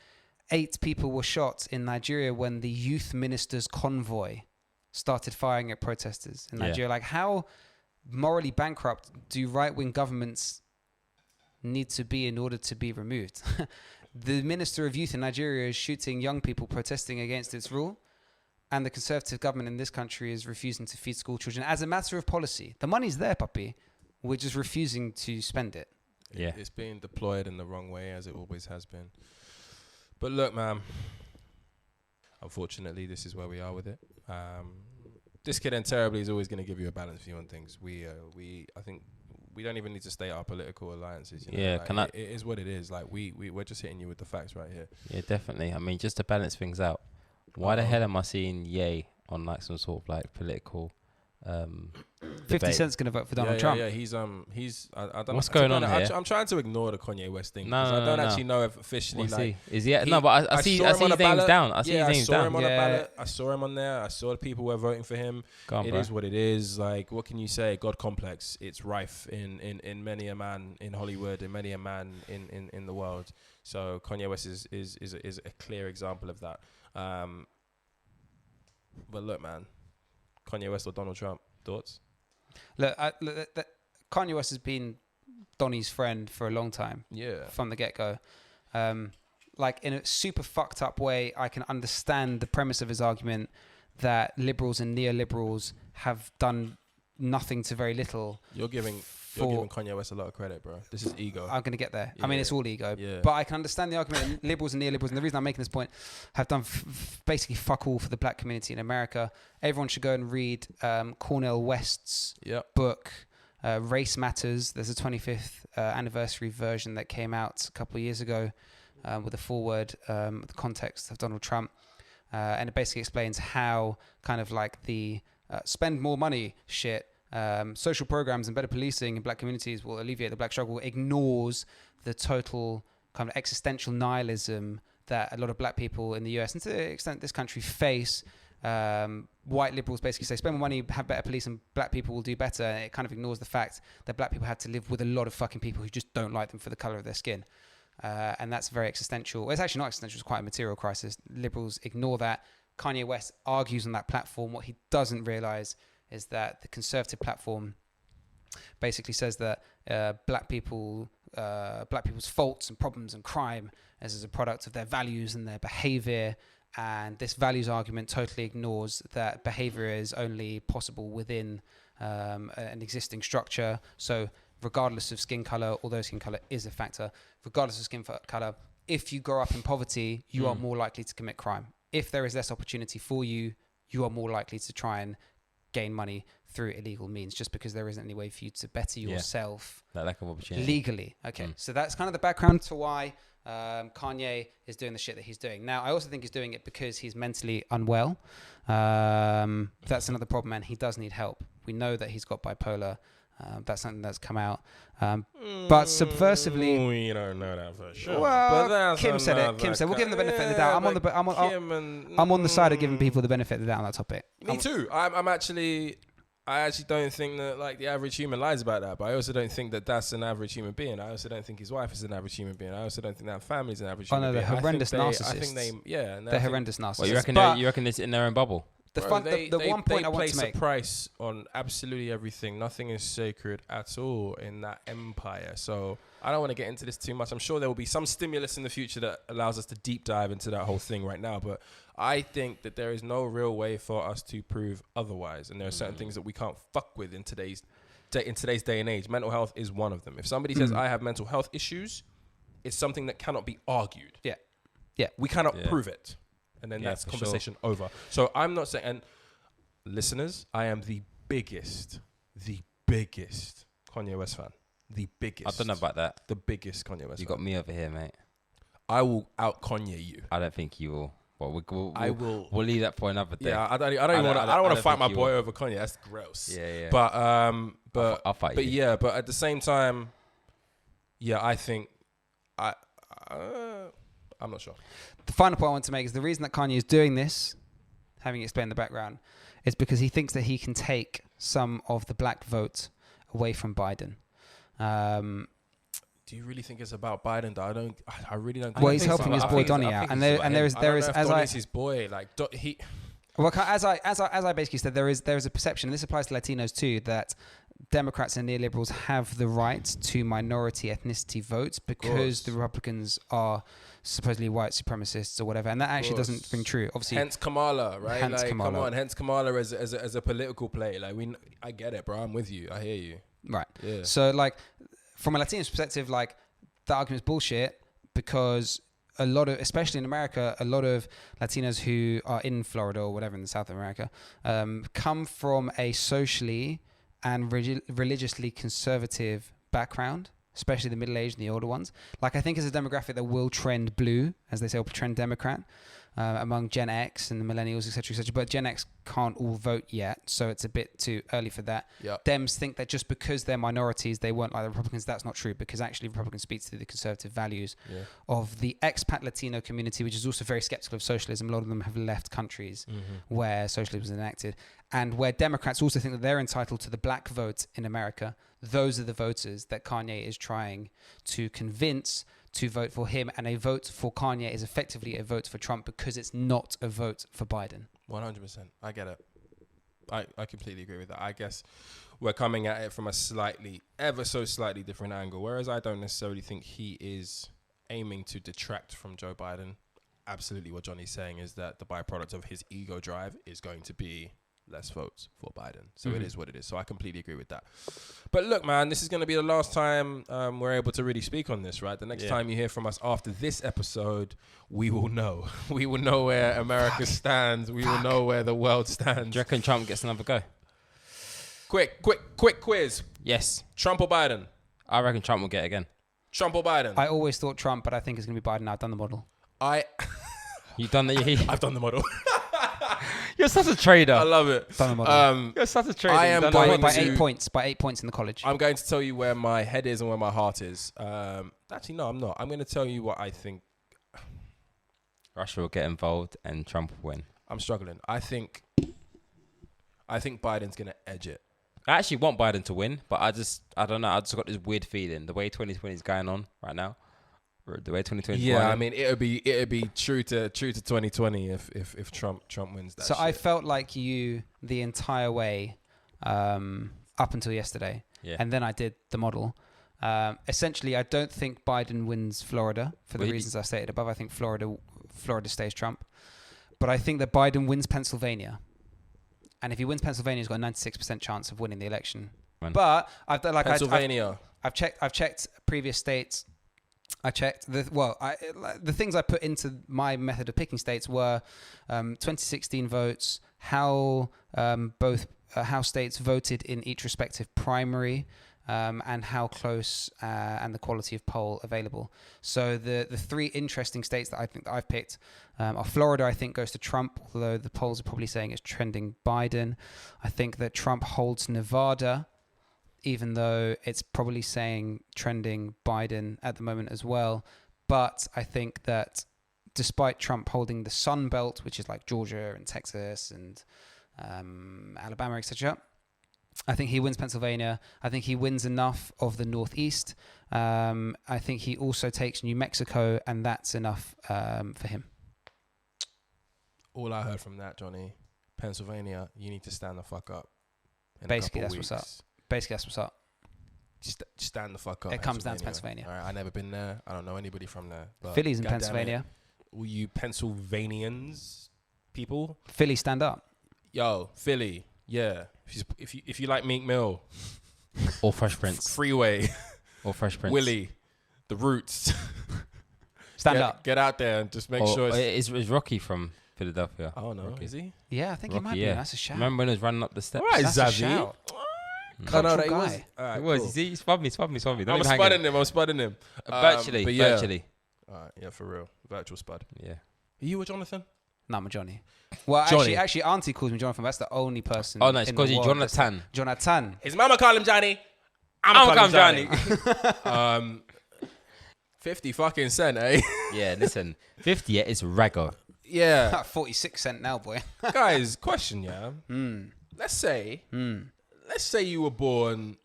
8 people were shot in Nigeria when the youth minister's convoy started firing at protesters in Nigeria. Like, how morally bankrupt do right-wing governments need to be in order to be removed? The Minister of Youth in Nigeria is shooting young people protesting against its rule, and the Conservative government in this country is refusing to feed school children as a matter of policy. The money's there, puppy. We're just refusing to spend it. Yeah. It's being deployed in the wrong way, as it always has been. But look, man, unfortunately, this is where we are with it. This Kid and Terribly is always going to give you a balanced view on things. I think we don't even need to state our political alliances. You know? Like, it is what it is. Like we're just hitting you with the facts right here. Yeah, definitely. I mean, just to balance things out, why the hell am I seeing Ye on like some sort of like political 50 Cent's gonna vote for Donald Trump. Yeah, he's I don't know What's going on here? I'm trying to ignore the Kanye West thing. No, I don't actually know if officially is he? No, but I see his name's down. I see his name's down. I saw him on the ballot. I saw him on there. I saw the people were voting for him. It is what it is. Like, what can you say? God complex. It's rife in many a man in Hollywood and many a man in the world. So Kanye West is a clear example of that. But look, man, Kanye West or Donald Trump, thoughts? Look, Kanye West has been Donnie's friend for a long time. Yeah. From the get-go. Like, in a super fucked up way, I can understand the premise of his argument that liberals and neoliberals have done nothing to very little. You're giving Kanye West a lot of credit, bro. This is ego. I'm going to get there. Yeah. I mean, it's all ego. Yeah. But I can understand the argument that liberals and neoliberals, and the reason I'm making this point, have done basically fuck all for the black community in America. Everyone should go and read Cornel West's book, Race Matters. There's a 25th anniversary version that came out a couple of years ago with a foreword, the context of Donald Trump. And it basically explains how kind of like the spend more money shit, social programs and better policing in black communities will alleviate the black struggle, ignores the total kind of existential nihilism that a lot of black people in the US and to the extent this country face. White liberals basically say spend more money, have better police, and black people will do better. And it kind of ignores the fact that black people have to live with a lot of fucking people who just don't like them for the color of their skin. And that's very existential. Well, it's actually not existential, it's quite a material crisis. Liberals ignore that. Kanye West argues on that platform. What he doesn't realize is that the conservative platform basically says that black people's faults and problems and crime as a product of their values and their behavior. And this values argument totally ignores that behavior is only possible within an existing structure. So regardless of skin color, although skin color is a factor, regardless of skin color, if you grow up in poverty, you are more likely to commit crime. If there is less opportunity for you, you are more likely to try and gain money through illegal means, just because there isn't any way for you to better yourself that lack of opportunity legally. Okay, so that's kind of the background to why Kanye is doing the shit that he's doing. Now, I also think he's doing it because he's mentally unwell. That's another problem, and he does need help. We know that he's got bipolar. That's something that's come out. But subversively, we don't know that for sure. Well, Kim said it. Kim said we'll give him the benefit of the doubt. I'm on the side of giving people the benefit of the doubt on that topic. Me too. I actually don't think that like the average human lies about that, but I also don't think that that's an average human being. I also don't think his wife is an average human being. I also don't think that family is an average human being. They're horrendous narcissists. I think they're horrendous narcissists. Well, you reckon they're in their own bubble? They one point I want to place make. a price on absolutely everything. Nothing is sacred at all in that empire. So I don't want to get into this too much. I'm sure there will be some stimulus in the future that allows us to deep dive into that whole thing right now. But I think that there is no real way for us to prove otherwise. And there are certain things that we can't fuck with in today's day and age. Mental health is one of them. If somebody says I have mental health issues, it's something that cannot be argued. Yeah. We cannot prove it. And then that's conversation over. So I'm not saying, and listeners, I am the biggest Kanye West fan. The biggest. I don't know about that. The biggest Kanye West You fan. got me over here, mate. I will out Kanye you. I don't think you will. Well, I will. We'll leave that for another day. Yeah, I don't want to fight my boy over Kanye. That's gross. Yeah. But I'll fight you. But yeah, but at the same time, yeah, I think I'm not sure. The final point I want to make is the reason that Kanye is doing this, having explained the background, is because he thinks that he can take some of the black vote away from Biden. Do you really think it's about Biden? I really don't. Well, he's helping his boy Donnie out, and there is as Donnie's his boy. Like he. Well, as I basically said, there is a perception, and this applies to Latinos too, that Democrats and neoliberals have the right to minority ethnicity votes because the Republicans are supposedly white supremacists or whatever, and that actually doesn't ring true. Obviously, hence Kamala, right? Hence like, Kamala. Come on, hence Kamala as a political play. Like I get it, bro. I'm with you. I hear you. Right. Yeah. So, like, from a Latino's perspective, like, the argument is bullshit because a lot of, especially in America, a lot of Latinos who are in Florida or whatever in South America come from a socially and religiously conservative background, especially the middle-aged and the older ones. Like, I think it's a demographic that will trend blue, as they say, or trend Democrat among Gen X and the millennials, et cetera, but Gen X can't all vote yet, so it's a bit too early for that. Yep. Dems think that just because they're minorities, they weren't like the Republicans. That's not true, because actually Republicans speak to the conservative values of the expat Latino community, which is also very skeptical of socialism. A lot of them have left countries where socialism was enacted, and where Democrats also think that they're entitled to the black vote in America. Those are the voters that Kanye is trying to convince to vote for him, and a vote for Kanye is effectively a vote for Trump because it's not a vote for Biden. 100%. I get it. I completely agree with that. I guess we're coming at it from a ever so slightly different angle, whereas I don't necessarily think he is aiming to detract from Joe Biden. Absolutely what Johnny's saying is that the byproduct of his ego drive is going to be less votes for Biden. So it is what it is. So I completely agree with that. But look, man, this is going to be the last time we're able to really speak on this, right? The next time you hear from us after this episode, we will know. We will know where America stands. We will know where the world stands. Do you reckon Trump gets another go? Quick quiz. Yes. Trump or Biden? I reckon Trump will get it again. Trump or Biden? I always thought Trump, but I think it's going to be Biden. I've done the model. You done that? I've done the model. You're such a trader. I love it. Done the model. You're such a trader. I am You've done going it. by to- 8 points. By 8 points in the college. I'm going to tell you where my head is and where my heart is. Actually, no, I'm not. I'm going to tell you what I think. Russia will get involved and Trump will win. I'm struggling. I think Biden's going to edge it. I actually want Biden to win, but I don't know. I just got this weird feeling. The way 2020 is going on right now. The way 2020 is Yeah, going I mean, it'd be true to 2020 if Trump wins that. So shit. I felt like you the entire way up until yesterday. Yeah. And then I did the model. Essentially, I don't think Biden wins Florida for the reasons I stated above. I think Florida stays Trump. But I think that Biden wins Pennsylvania. And if he wins Pennsylvania, he's got a 96% chance of winning the election. Man. But Pennsylvania. I've checked previous states. I checked the things I put into my method of picking states were 2016 votes, how how states voted in each respective primary, and how close and the quality of poll available. So the three interesting states that I think that I've picked are Florida. I think goes to Trump, although the polls are probably saying it's trending Biden. I think that Trump holds Nevada, even though it's probably saying trending Biden at the moment as well. But I think that despite Trump holding the Sun Belt, which is like Georgia and Texas and Alabama, etc., I think he wins Pennsylvania. I think he wins enough of the Northeast. I think he also takes New Mexico, and that's enough for him. All I heard from that, Johnny, Pennsylvania, you need to stand the fuck up. Basically, that's what's up. Stand the fuck up. It comes down to Pennsylvania. All right, I've never been there. I don't know anybody from there. But Philly's in Pennsylvania. All you Pennsylvanians people, Philly, stand up. Yo, Philly, yeah. If you like Meek Mill Or Fresh Prince. Freeway, Or Fresh Prince. Willie, The Roots, Stand up. Get out there and just make sure. Is Rocky from Philadelphia? I don't know. Rocky. Is he? Yeah, I think he Rocky, might be. yeah. That's a shout. Remember when he was running up the steps? All right, That's a Xavi. shout. Cultural Cultural guy. guy. All right, It was. cool. You see, spud me. I'm spudding him. Virtually. but yeah. Virtually. All right, yeah, for real. Virtual spud. Yeah. Are you a Jonathan? No, I'm a Johnny. Well, Johnny. actually, Auntie calls me Jonathan. That's the only person. Oh, no, it's in because the he's world that's- Jonathan. Jonathan. His mama call him Johnny. I'm call him Johnny. 50 fucking cent, eh? Yeah, listen. 50, yeah, it's raggo. Yeah. 46 cent now, boy. Guys, question, yeah. Let's say you were born,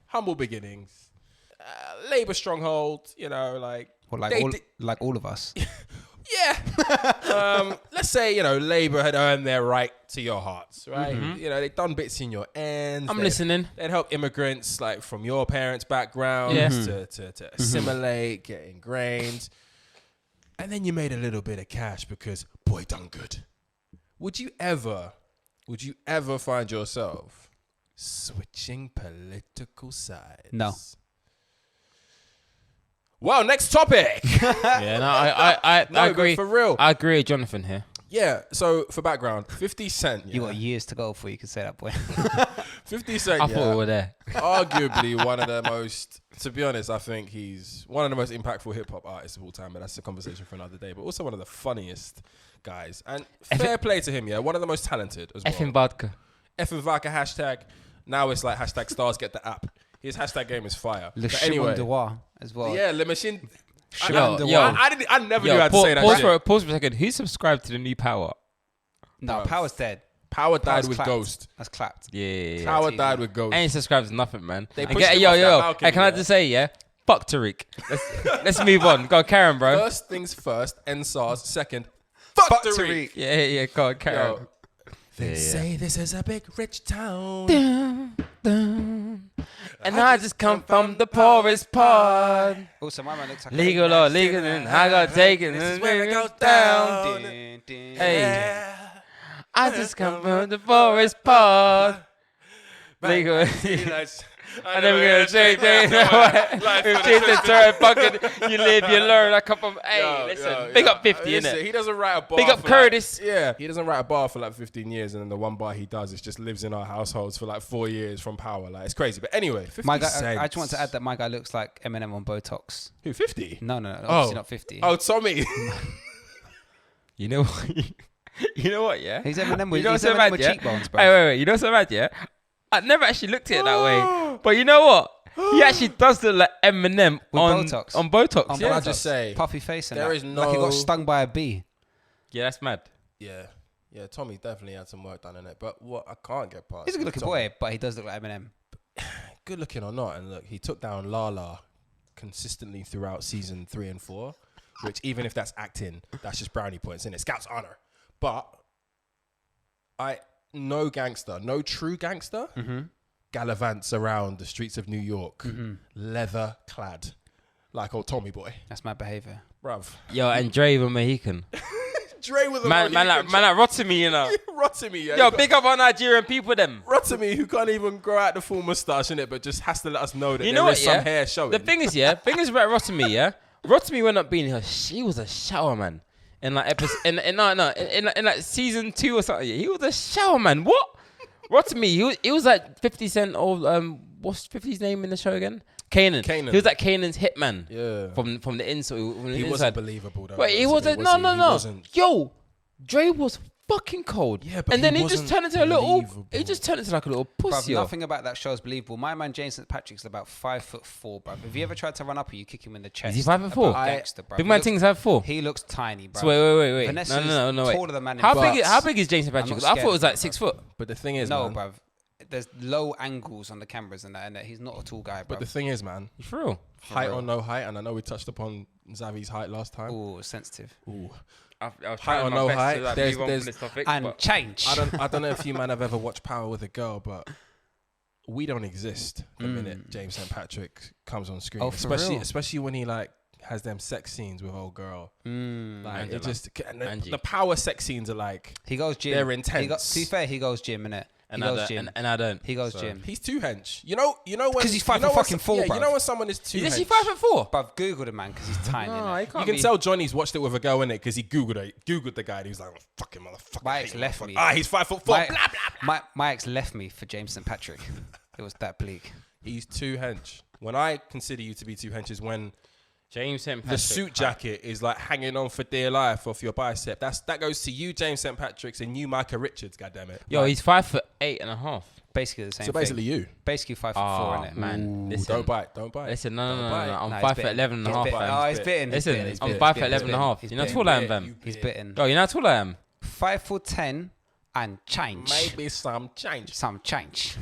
humble beginnings, labor stronghold, like. Well, like all of us. Yeah. Let's say, Labour had earned their right to your hearts, right? They've done bits in your ends. I'm listening. They'd help immigrants, like, from your parents' background Yeah. to assimilate, get ingrained. And then you made a little bit of cash because, boy, done good. Would you ever find yourself switching political sides? No. Well, next topic. Yeah, no, I No, but agree. for real. I agree with Jonathan here. Yeah, so for background, 50 Cent. You got years to go before you can say that, boy. 50 Cent, I thought we were there. arguably one of the most, to be honest, I think he's one of the most impactful hip hop artists of all time, but that's a conversation for another day. But also one of the funniest guys. And fair play to him, yeah. One of the most talented as well. Effing vodka. Effing vodka hashtag. Now it's like hashtag stars get the app. His hashtag game is fire. Le But Chimon de Wa as well. Yeah, Le Machine. Shimon de yo. Wa. I never knew how to say that shit. Pause for a second. Who subscribed to the new Power? No, Power's dead. Power died Power's with clapped. Ghost. That's clapped. Yeah. Power TV. died with Ghost. I ain't subscribed to nothing, man. They And pushed him yo, off that yo. balcony, Hey, can I yeah. just say, yeah? Fuck Tariq. Let's move on. Go, Karen, bro. First things first, ENDSARS. Second, fuck Tariq. Yeah. Go on, Karen. Yo, they say this is a big rich town. And I just come from the poorest part. Also, my man looks like Legal or legal, and I got taken. This is where it goes down. down. Hey. I just come from the poorest part. Legal. I never gonna change things. Change the turn, fucking. You live, you learn. I come from. Hey, listen. Big up 50, Listen, innit? he doesn't write a bar. Big up for Curtis. He doesn't write a bar for like 15 years, and then the one bar he does is just lives in our households for like 4 years from Power. Like, it's crazy. But anyway, 50 My guy, cents. I just want to add that my guy looks like Eminem on Botox. Who, 50? No, obviously not 50. Oh, Tommy. You know what? You know what? Yeah. He's Eminem with, You know he's what's so Eminem mad, with yeah? cheekbones, bro. Hey, wait. You know what's so mad, yeah? I never actually looked at it that way. But you know what? He actually does look like Eminem With on Botox. On Botox. On Can I Botox. just say, Puffy face and there that. is Like he no- got stung by a bee. Yeah, that's mad. Yeah, Tommy definitely had some work done in it. But what I can't get past. He's a good looking Tommy, boy, but he does look like Eminem. Good looking or not, and look, he took down Lala consistently throughout season 3 and 4, which even if that's acting, that's just brownie points, innit? Scout's honor. But no true gangster gallivants around the streets of New York, leather clad, like old Tommy boy, That's my behavior. bruv. Yo, and Dre with Mohican. Dre with a Man like Rotimi, you know. Rotimi, yeah. Yo, big up on Nigerian people, them. Rotimi, who can't even grow out the full moustache in it, but just has to let us know that You there know is what, yeah? some hair showing. The thing is about Rotimi, yeah? Rotimi went up being her. She was a shower man. In like episode, in like season 2 or something. Yeah, he was a shower man. What? Rotimi, he was like 50 Cent or what's 50's name in the show again? Kanan. He was like Kanan's hitman. Yeah. From the inside. He wasn't believable though. But he was wasn't. he? No. He wasn't. Yo, Dre was fucking cold. Yeah, but and then he he just wasn't turned into a little. believable. He just turned into like a little Bruv, pussy. yo. nothing about that show is believable. My man James St. Patrick's about 5'4", bruv. If you ever tried to run up, you kick him in the chest. Is he 5'4"? About gangster, bruv. Big He man looks- things have 4. He looks tiny, bruv. So wait. Vanessa's No, wait. taller than man in How bucks. big is James Patrick? not 'Cause I thought it was scared like of 6 him, foot. But the thing is, No, man, bruv. there's low angles on the cameras and that he's not a tall guy, bro. But the thing is, man, You for real? height or no height, and I know we touched upon Xavi's height last time. Oh, sensitive. Ooh. I was Height trying or my no best height, to like, there's- move on there's- from this topic, And but change. I don't know if you man have ever watched Power with a girl, but we don't exist the minute James St. Patrick comes on screen. Oh, for real? Especially when he like has them sex scenes with old girl. Like Angela. it just and Angie. the power sex scenes are like He goes gym. They're intense. To be fair, he goes gym, innit? and He I goes don't. gym. And I don't. He goes so gym. he's too hench. You know when 'Cause he's 5 you know foot when fucking so- 4, yeah, you bruv. know when someone is too Is hench. he 5'4"? But I've Googled him, man, because he's tiny. No, innit? he can't You can be. tell Johnny's watched it with a girl in it because he googled the guy and he was like, oh, fucking motherfucker. My I ex hate left motherfucker. me. Ah, he's 5'4". My, Blah blah. my ex left me for James St. Patrick. It was that bleak. He's too hench. When I consider you to be too hench is when James St. Patrick. the suit jacket is like hanging on for dear life off your bicep. That goes to you, James St. Patrick's, and you, Micah Richards. goddammit. Yo, Like, he's 5'8.5". Basically the same so basically thing. you. Basically 5'4", Oh innit? man, Ooh, listen, don't bite. Listen, no. Don't bite. I'm Nah, 5'11.5", bitten. fam. Oh, he's bitten. He's Listen, bitten, he's I'm bitten, 5'11.5". he's You know how bitten. tall I am, fam. He's bitten. Yo, you know how tall I am? 5'10" and change. Maybe some change. Some change.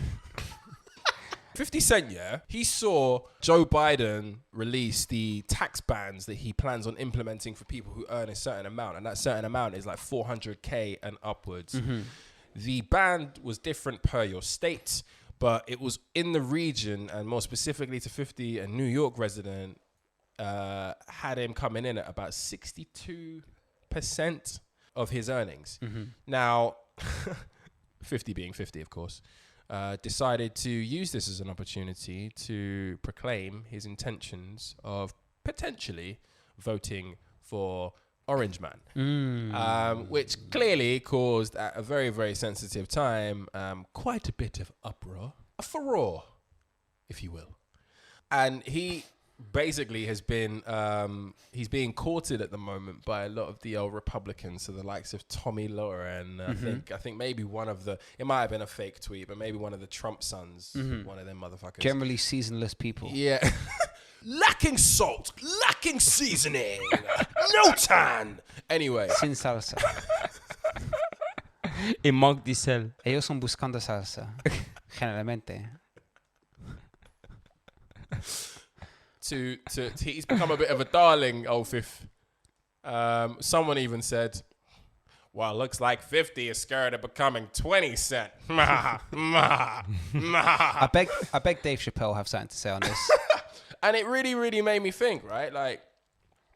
50 Cent, yeah, he saw Joe Biden release the tax bans that he plans on implementing for people who earn a certain amount, and that certain amount is like 400K and upwards. The ban was different per your state, but it was in the region, and more specifically to 50, a New York resident, had him coming in at about 62% of his earnings. Now, 50 being 50, of course. Decided to use this as an opportunity to proclaim his intentions of potentially voting for Orange Man, which clearly caused at a very, very sensitive time quite a bit of uproar, a furore, if you will. And he basically has been, he's being courted at the moment by a lot of the old Republicans, so the likes of Tommy Lauren. I think maybe one of the, it might have been a fake tweet, but maybe one of the Trump sons, one of them motherfuckers. Generally seasonless people. Yeah. Lacking salt, lacking seasoning, no tan. Anyway. Sin salsa. In Monk Diesel. Ellos son buscando salsa. Generalmente. To he's become a bit of a darling, old Fifth. Someone even said, well, looks like 50 is scared of becoming 20 Cent. I beg Dave Chappelle have something to say on this. And it really, really made me think, right? Like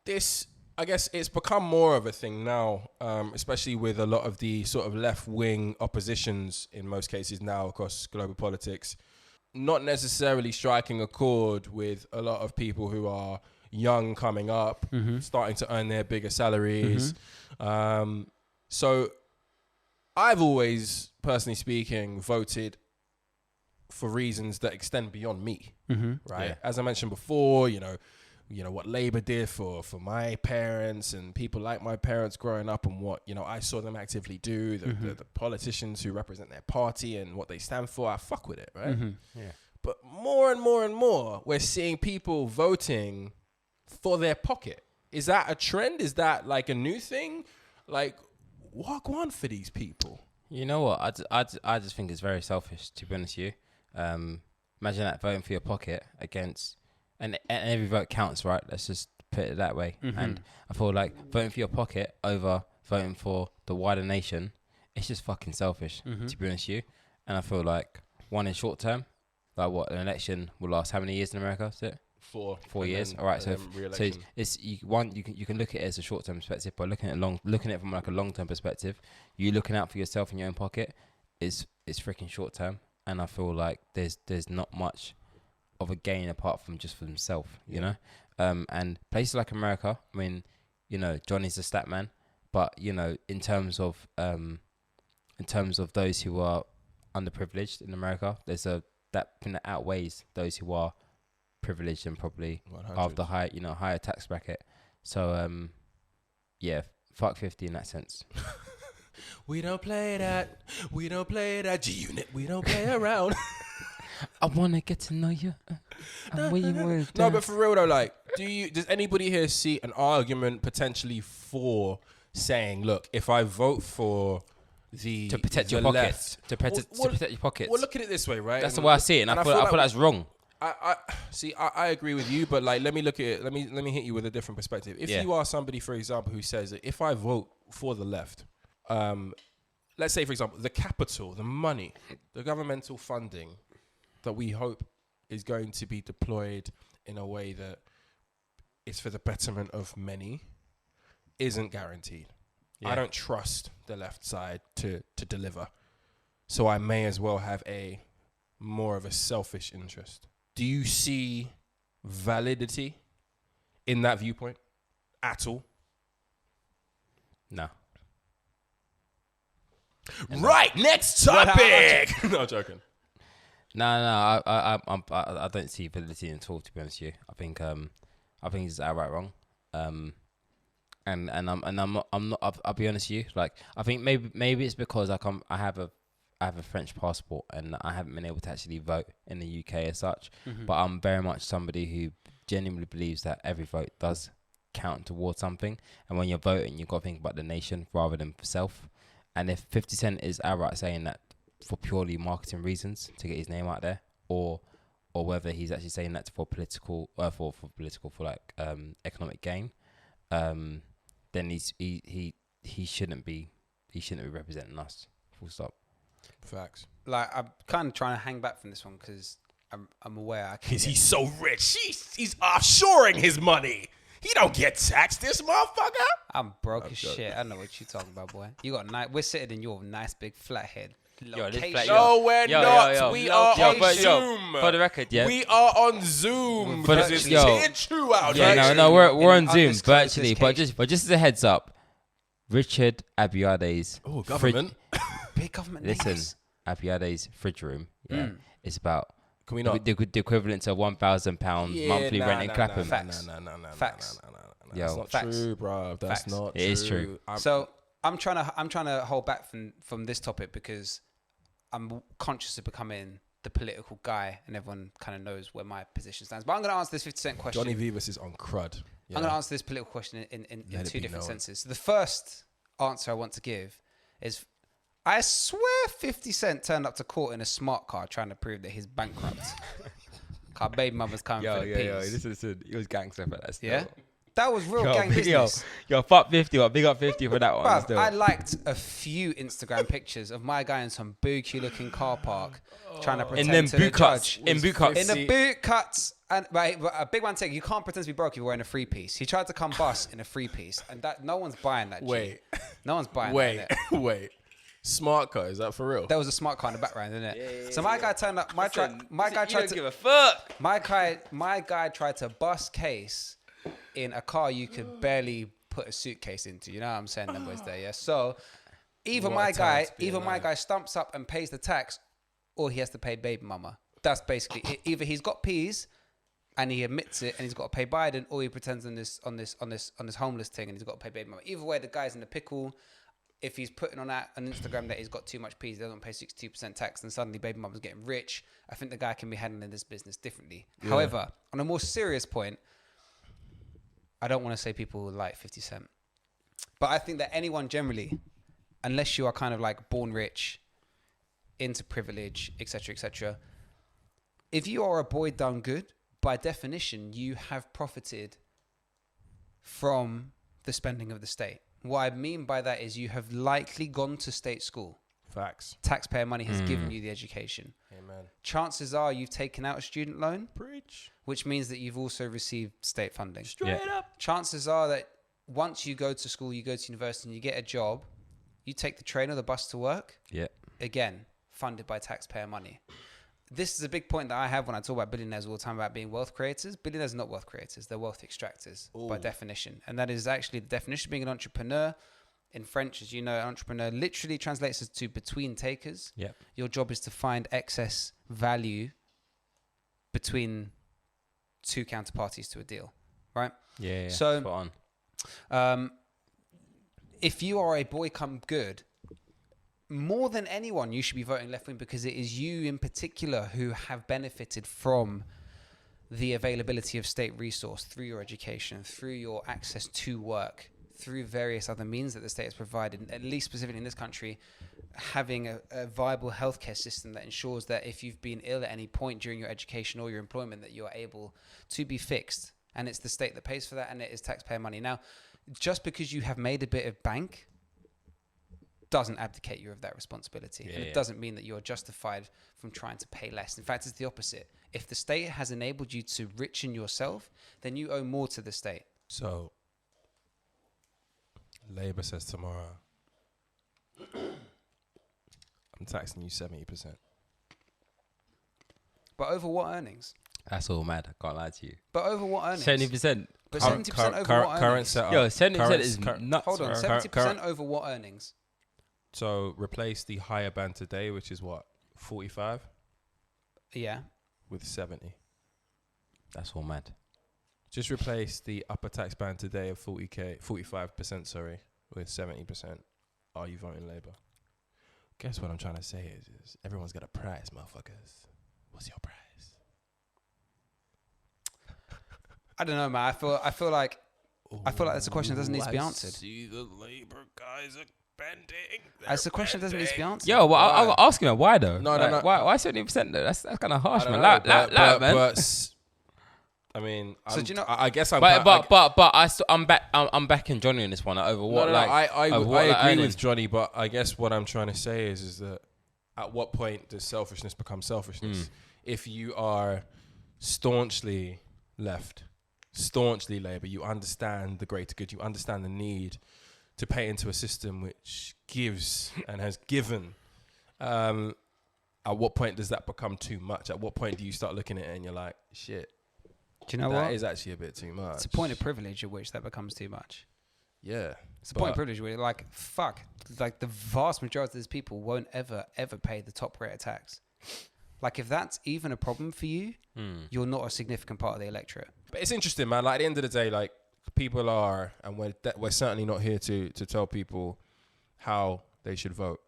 this, I guess it's become more of a thing now, especially with a lot of the sort of left-wing oppositions in most cases now across global politics, not necessarily striking a chord with a lot of people who are young coming up, starting to earn their bigger salaries. So I've always, personally speaking, voted for reasons that extend beyond me, right? Yeah. As I mentioned before, you know what Labour did for my parents and people like my parents growing up, and what I saw them actively do, the politicians who represent their party and what they stand for. I fuck with it, right? Yeah. But more and more and more, we're seeing people voting for their pocket. Is that a trend? Is that like a new thing? Like, what go on for these people? You know what? I just think it's very selfish, to be honest with you. Imagine that, voting for your pocket against, and every vote counts, right? Let's just put it that way. And I feel like voting for your pocket over voting for the wider nation, it's just fucking selfish, to be honest with you. And I feel like, one, in short term, like what, an election will last how many years in America? Is it? 4 years. All right, so it's you can look at it as a short term perspective, but looking at it from like a long term perspective, you looking out for yourself in your own pocket is freaking short term, and I feel like there's not much of a gain apart from just for themselves, you know. And places like America, I mean, Johnny's a stat man, but in terms of those who are underprivileged in America, there's that thing that outweighs those who are privileged and probably 100. of the higher tax bracket. So yeah, fuck 50 in that sense. We don't play that. We don't play that G-Unit. We don't play around. I wanna get to know you. And where you were. No, but for real though, like, does anybody here see an argument potentially for saying, look, if I vote for to protect your pockets. To protect your pockets. Well, look at it this way, right? That's the way I see it, and I feel that's wrong. I agree with you, but like, let me look at it. Let me hit you with a different perspective. If you are somebody, for example, who says that if I vote for the left, let's say, for example, the capital, the money, the governmental funding that we hope is going to be deployed in a way that is for the betterment of many, isn't guaranteed. I don't trust the left side to deliver. So I may as well have more of a selfish interest. Do you see validity in that viewpoint at all? No. Right, next topic. No, joking. No, I don't see validity at all. To be honest with you, I think it's outright wrong. And I'm not. I'll be honest with you. Like, I think maybe it's because I have a French passport and I haven't been able to actually vote in the UK as such. Mm-hmm. But I'm very much somebody who genuinely believes that every vote does count towards something. And when you're voting, you've got to think about the nation rather than self. And if 50 Cent is outright saying that for purely marketing reasons to get his name out there, or whether he's actually saying that for political, for economic gain, then he shouldn't be representing us. Full stop. Facts. Like, I'm kind of trying to hang back from this one because I'm aware. Because he's so rich. He's offshoring his money. He don't get taxed, this motherfucker. I'm broke as shit. I know what you're talking about, boy. You got we're sitting in your nice big flathead location. No, we're not. We are on Zoom. For the record, we are on Zoom. Because it's true out here. No, we're on Zoom virtually. But just as a heads up, Richard Abiade's government. Big government. Listen, names. Abiade's fridge room. Yeah, it's about. Can we not? The equivalent to £1,000 monthly rent in Clapham. Facts. Facts. That's not true, bro. That's not true. It is true. So I'm trying to hold back from this topic because I'm conscious of becoming the political guy, and everyone kind of knows where my position stands. But I'm going to answer this 50 Cent question. Johnny Vivas is on crud. I'm going to answer this political question in two different senses. So the first answer I want to give is, I swear 50 Cent turned up to court in a smart car trying to prove that he's bankrupt. Car Babymomma's coming for the peas. Listen, he was gangster for that still. Yeah? That was real gang business. Fuck 50, big up 50 for that one. Bruv, I liked a few Instagram pictures of my guy in some booky looking car park trying to pretend to the judge. In boot cuts. In the boot cuts. And but a big one take, you can't pretend to be broke if you're wearing a three piece. He tried to come bust in a three piece, and that no one's buying that. No one's buying that. Wait. Smart car, is that for real? There was a smart car in the background, isn't it? Yeah, so my guy turned up. My guy tried to give a fuck. My guy tried to bust case in a car you could barely put a suitcase into. You know what I'm saying? Them was there, yeah. So either my guy stumps up and pays the tax, or he has to pay Babymomma. That's basically it. Either he's got peas and he admits it and he's got to pay Biden, or he pretends on this homeless thing and he's got to pay Babymomma. Either way, the guy's in the pickle. If he's putting on Instagram that he's got too much peas, he doesn't pay 62% tax, then suddenly Babymomma's getting rich. I think the guy can be handling this business differently. Yeah. However, on a more serious point, I don't want to say people like 50 Cent, but I think that anyone generally, unless you are kind of like born rich, into privilege, etc., if you are a boy done good, by definition, you have profited from the spending of the state. What I mean by that is you have likely gone to state school. Facts. Taxpayer money has given you the education. Amen. Chances are you've taken out a student loan. Preach. Which means that you've also received state funding. Straight up. Chances are that once you go to school, you go to university and you get a job, you take the train or the bus to work. Yeah. Again, funded by taxpayer money. This is a big point that I have when I talk about billionaires all the time about being wealth creators. Billionaires are not wealth creators. They're wealth extractors by definition. And that is actually the definition of being an entrepreneur. In French, as you know, an entrepreneur literally translates as to between takers. Yep. Your job is to find excess value between two counterparties to a deal, right? Yeah. So, spot on. If you are a boy come good, more than anyone, you should be voting left wing because it is you in particular who have benefited from the availability of state resource through your education, through your access to work, through various other means that the state has provided, at least specifically in this country, having a viable healthcare system that ensures that if you've been ill at any point during your education or your employment, that you are able to be fixed. And it's the state that pays for that, and it is taxpayer money. Now, just because you have made a bit of bank doesn't abdicate you of that responsibility. Yeah, and it doesn't mean that you're justified from trying to pay less. In fact, it's the opposite. If the state has enabled you to richen yourself, then you owe more to the state. So, Labour says tomorrow, I'm taxing you 70%. But over what earnings? That's all mad. I can't lie to you. But over what earnings? 70%. But 70% over what Current earnings? setup. Yo, 70% is current- nuts. Hold on, bro. 70% over what earnings? So replace the higher band today, which is what, 45, Yeah. with 70. That's all mad. Just replace the upper tax band today of 45%, sorry, with 70%. Are you voting Labour? Guess what I'm trying to say is everyone's got a price, motherfuckers. What's your price? I don't know, man. I feel like that's a question that doesn't need to be answered. See the Labour guys are bending. That's a question that doesn't need to be answered. Yo, well, I'll ask him why though. No, Like, no. Why 70% though? That's kind of harsh, man. But Man. I mean, So do you know- I guess I'm. I'm back in Johnny on this one. Over what? I agree earning. with Johnny, but I guess what I'm trying to say is that at what point does selfishness become selfishness? If you are staunchly left, staunchly Labour, you understand the greater good, you understand the need to pay into a system which gives and has given. At what point does that become too much? At what point do you start looking at it and you're like, shit, Do you know that what? is actually a bit too much? It's a point of privilege at which that becomes too much. Yeah. It's a point of privilege where you're like, fuck, like the vast majority of these people won't ever pay the top rate of tax. Like if that's even a problem for you, you're not a significant part of the electorate. But it's interesting, man. Like at the end of the day, like people are, and we're certainly not here to tell people how they should vote.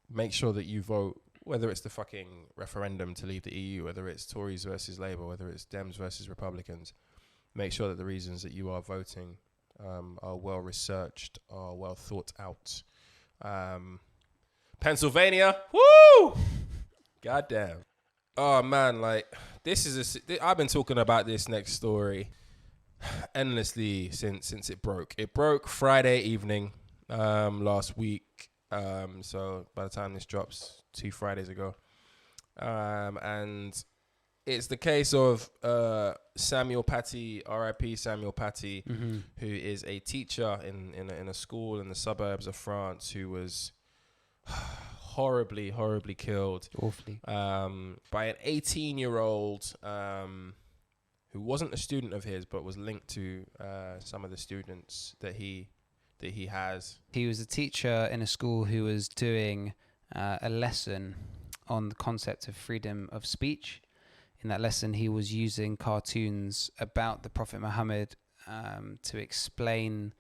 Make sure that you vote, whether it's the fucking referendum to leave the EU, whether it's Tories versus Labour, whether it's Dems versus Republicans. Make sure that the reasons that you are voting are well researched, are well thought out. Pennsylvania, woo! Goddamn. Oh man, like this is I've been talking about this next story endlessly since it broke. It broke Friday evening last week. So by the time this drops, 2 Fridays ago. And it's the case of Samuel Paty, R.I.P. Samuel Paty, who is a teacher in a school in the suburbs of France, who was horribly killed. Awfully. By an 18-year-old who wasn't a student of his, but was linked to some of the students that he has. He was a teacher in a school who was doing a lesson on the concept of freedom of speech. In that lesson, he was using cartoons about the Prophet Muhammad to explain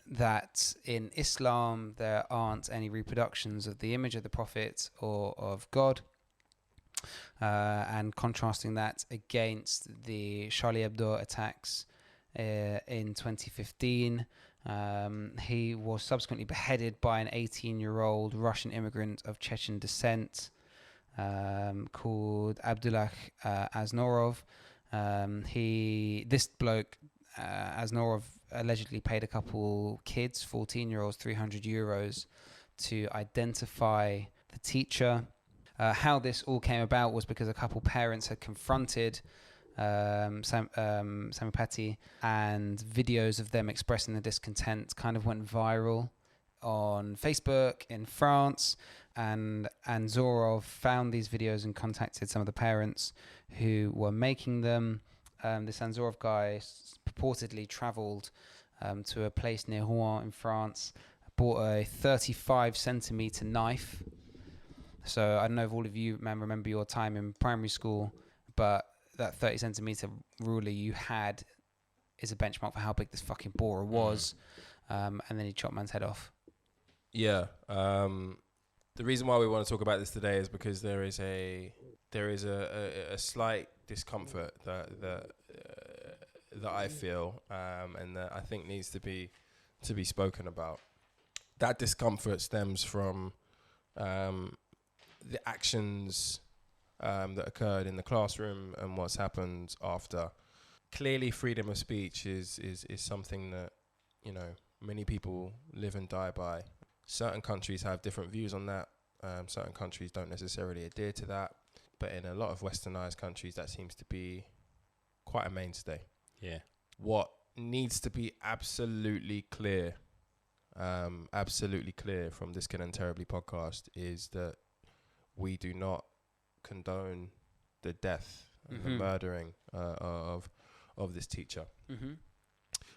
that in Islam there aren't any reproductions of the image of the Prophet or of God, and contrasting that against the Charlie Hebdo attacks in 2015. He was subsequently beheaded by an 18-year-old Russian immigrant of Chechen descent called Abdullah Aznorov. This bloke, Aznorov, allegedly paid a couple kids, 14-year-olds, 300 euros to identify the teacher. How this all came about was because a couple parents had confronted Samuel Paty, and videos of them expressing the discontent kind of went viral on Facebook in France, and Zorov found these videos and contacted some of the parents who were making them. This Anzorov guy purportedly travelled to a place near Rouen in France, bought a 35 centimetre knife. So I don't know if all of you, man, remember your time in primary school, but that 30 centimetre ruler you had is a benchmark for how big this fucking borer was. And then he chopped man's head off. Yeah. The reason why we want to talk about this today is because there is a slight discomfort that that I feel and that I think needs to be spoken about. That discomfort stems from the actions that occurred in the classroom and what's happened after. Clearly, freedom of speech is something that, you know, many people live and die by. Certain countries have different views on that. Certain countries don't necessarily adhere to that. But in a lot of westernized countries, that seems to be quite a mainstay. Yeah. What needs to be absolutely clear from this Good and Terribly podcast is that we do not condone the death and the murdering of this teacher.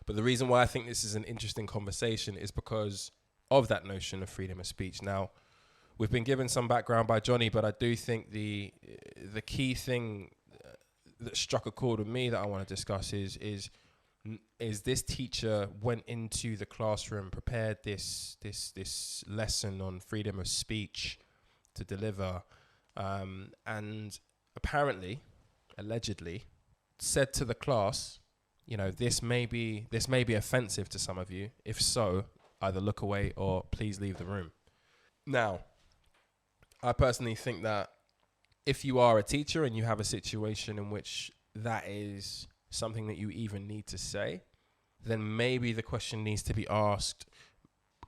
But the reason why I think this is an interesting conversation is because of that notion of freedom of speech. Now, we've been given some background by Johnny, but I do think the key thing that struck a chord with me that I want to discuss is this teacher went into the classroom, prepared this lesson on freedom of speech to deliver, and apparently, allegedly, said to the class, you know, this may be offensive to some of you. If so, either look away or please leave the room. Now, I personally think that if you are a teacher and you have a situation in which that is something that you even need to say, then maybe the question needs to be asked,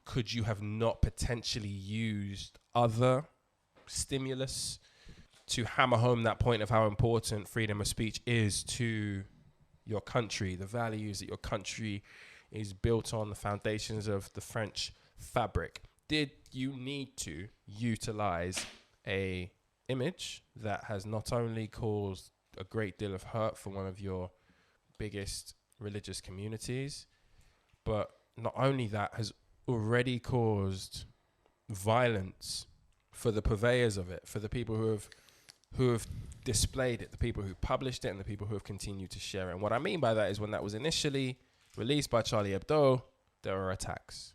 could you have not potentially used other stimulus to hammer home that point of how important freedom of speech is to your country, the values that your country is built on, the foundations of the French fabric? Did you need to utilize a image that has not only caused a great deal of hurt for one of your biggest religious communities, but not only that, has already caused violence for the purveyors of it, for the people who have displayed it, the people who published it, and the people who have continued to share it? And what I mean by that is when that was initially released by Charlie Hebdo, there were attacks.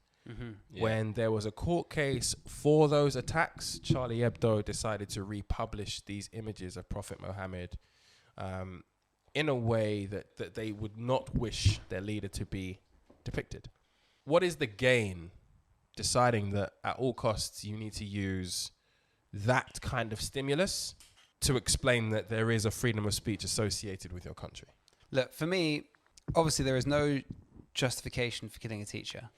When there was a court case for those attacks, Charlie Hebdo decided to republish these images of Prophet Muhammad in a way that they would not wish their leader to be depicted. What is the gain deciding that at all costs you need to use that kind of stimulus to explain that there is a freedom of speech associated with your country? Look, for me, obviously there is no justification for killing a teacher.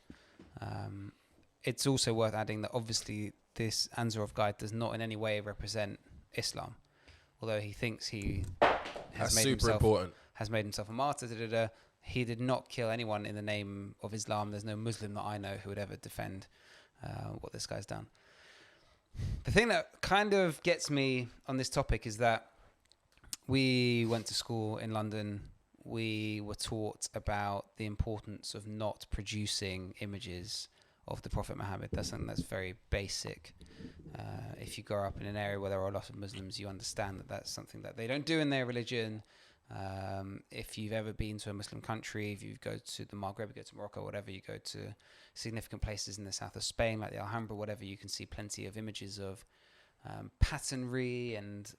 It's also worth adding that obviously this Ansarov guy does not in any way represent Islam, although he thinks he has made himself a martyr. He did not kill anyone in the name of Islam. There's no Muslim that I know who would ever defend what this guy's done. The thing that kind of gets me on this topic is that we went to school in London. We were taught about the importance of not producing images of the Prophet Muhammad. That's something that's very basic. If you grow up in an area where there are a lot of Muslims, you understand that that's something that they don't do in their religion. If you've ever been to a Muslim country, if you go to the Maghreb, you go to Morocco, whatever, you go to significant places in the south of Spain, like the Alhambra, whatever, you can see plenty of images of patternry and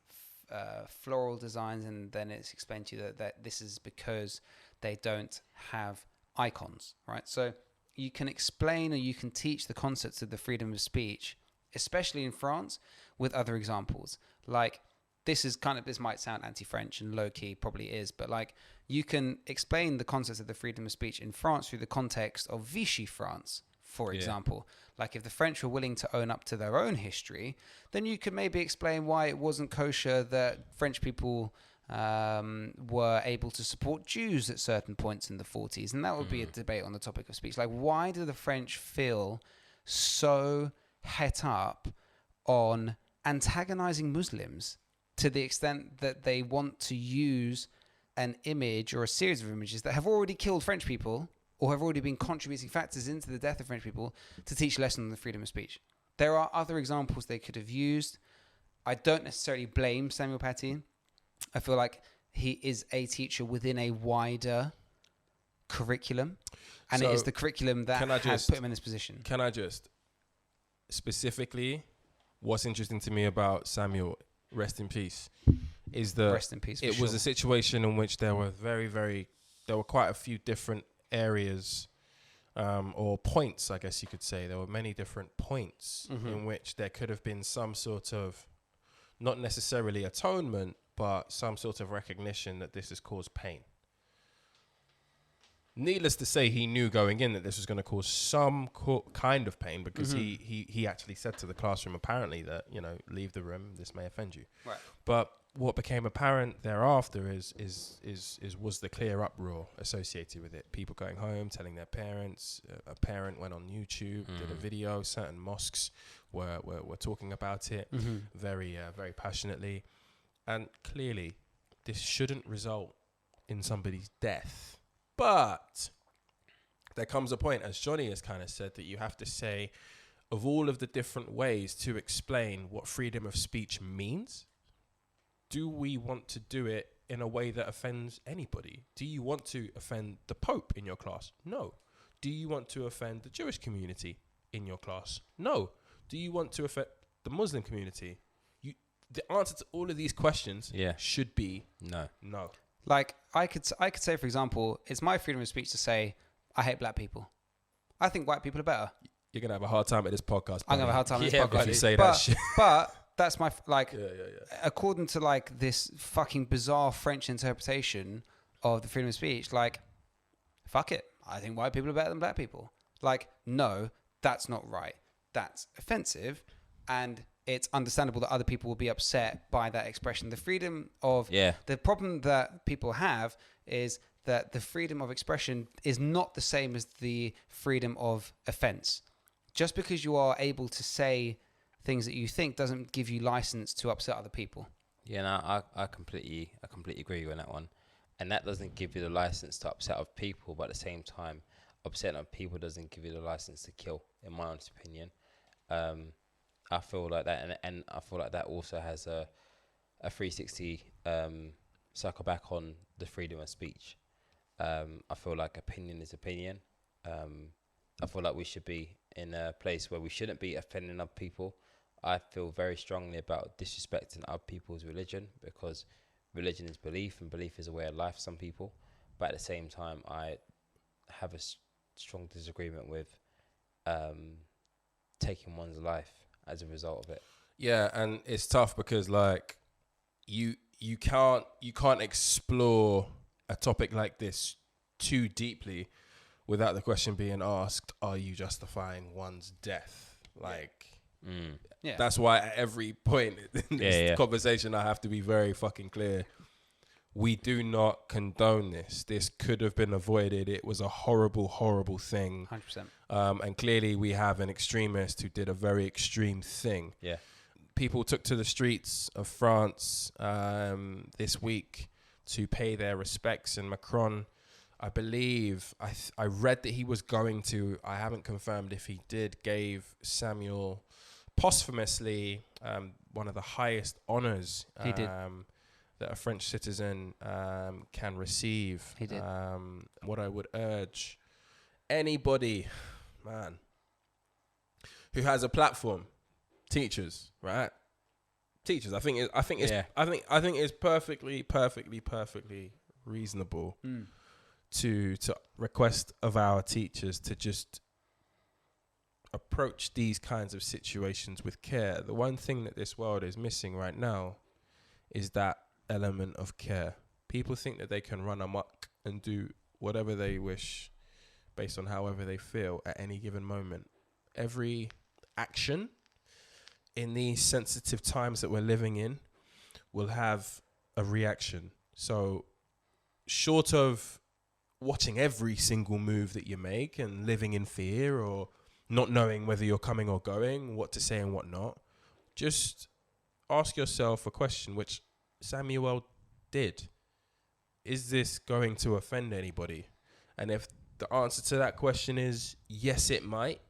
floral designs, and then it's explained to you that this is because they don't have icons, right? So you can explain or you can teach the concepts of the freedom of speech, especially in France, with other examples. Like, this might sound anti-French and low-key, probably is, but like, you can explain the concepts of the freedom of speech in France through the context of Vichy France, for example. Like, if the French were willing to own up to their own history, then you could maybe explain why it wasn't kosher that French people were able to support Jews at certain points in the 40s. And that would be a debate on the topic of speech. Like, why do the French feel so het up on antagonizing Muslims to the extent that they want to use an image or a series of images that have already killed French people or have already been contributing factors into the death of French people to teach a lesson on the freedom of speech? There are other examples they could have used. I don't necessarily blame Samuel Paty. I feel like he is a teacher within a wider curriculum, and it is the curriculum that has put him in this position. Can I just, specifically, what's interesting to me about Samuel, rest in peace, is that Rest in peace. It was a situation in which there were very, very there were quite a few different areas or points, I guess you could say. There were many different points in which there could have been some sort of, not necessarily atonement, but some sort of recognition that this has caused pain. Needless to say, he knew going in that this was going to cause some kind of pain, because he actually said to the classroom apparently that, you know, leave the room, this may offend you. Right. But what became apparent thereafter was the clear uproar associated with it. People going home, telling their parents. A parent went on YouTube, did a video. Certain mosques were talking about it very passionately, and clearly, this shouldn't result in somebody's death. But there comes a point, as Johnny has kind of said, that you have to say, of all of the different ways to explain what freedom of speech means, do we want to do it in a way that offends anybody? Do you want to offend the Pope in your class? No. Do you want to offend the Jewish community in your class? No. Do you want to offend the Muslim community? The answer to all of these questions should be no. Like, I could say, for example, it's my freedom of speech to say, I hate black people. I think white people are better. You're going to have a hard time at this podcast. I'm going to have a hard time at this podcast. If you say that shit. But that's my, according to, like, this fucking bizarre French interpretation of the freedom of speech, like, fuck it. I think white people are better than black people. Like, no, that's not right. That's offensive. And it's understandable that other people will be upset by that expression. The freedom of... The problem that people have is that the freedom of expression is not the same as the freedom of offense. Just because you are able to say things that you think doesn't give you license to upset other people. Yeah, no, I completely agree with you on that one. And that doesn't give you the license to upset other people, but at the same time, upsetting other people doesn't give you the license to kill, in my honest opinion. I feel like that, and I feel like that also has a 360 circle back on the freedom of speech. I feel like opinion is opinion. I feel like we should be in a place where we shouldn't be offending other people. I feel very strongly about disrespecting other people's religion, because religion is belief, and belief is a way of life for some people. But at the same time, I have a strong disagreement with taking one's life as a result of it. Yeah, and it's tough because, like, you can't explore a topic like this too deeply without the question being asked, are you justifying one's death? Like, that's why at every point in this conversation I have to be very fucking clear. We do not condone this. This could have been avoided. It was a horrible, horrible thing. 100%. And clearly we have an extremist who did a very extreme thing. Yeah. People took to the streets of France this week to pay their respects. And Macron, I believe, I read that he was going to, I haven't confirmed if he did, gave Samuel posthumously one of the highest honors. He did. That a French citizen can receive. He did. What I would urge anybody, man, who has a platform, teachers, right? Teachers, I think it's perfectly reasonable to request of our teachers to just approach these kinds of situations with care. The one thing that this world is missing right now is that element of care. People think that they can run amok and do whatever they wish based on however they feel at any given moment. Every action in these sensitive times that we're living in will have a reaction. So short of watching every single move that you make and living in fear or not knowing whether you're coming or going, what to say and what not, just ask yourself a question, which Samuel did. Is this going to offend anybody? And if the answer to that question is yes, it might,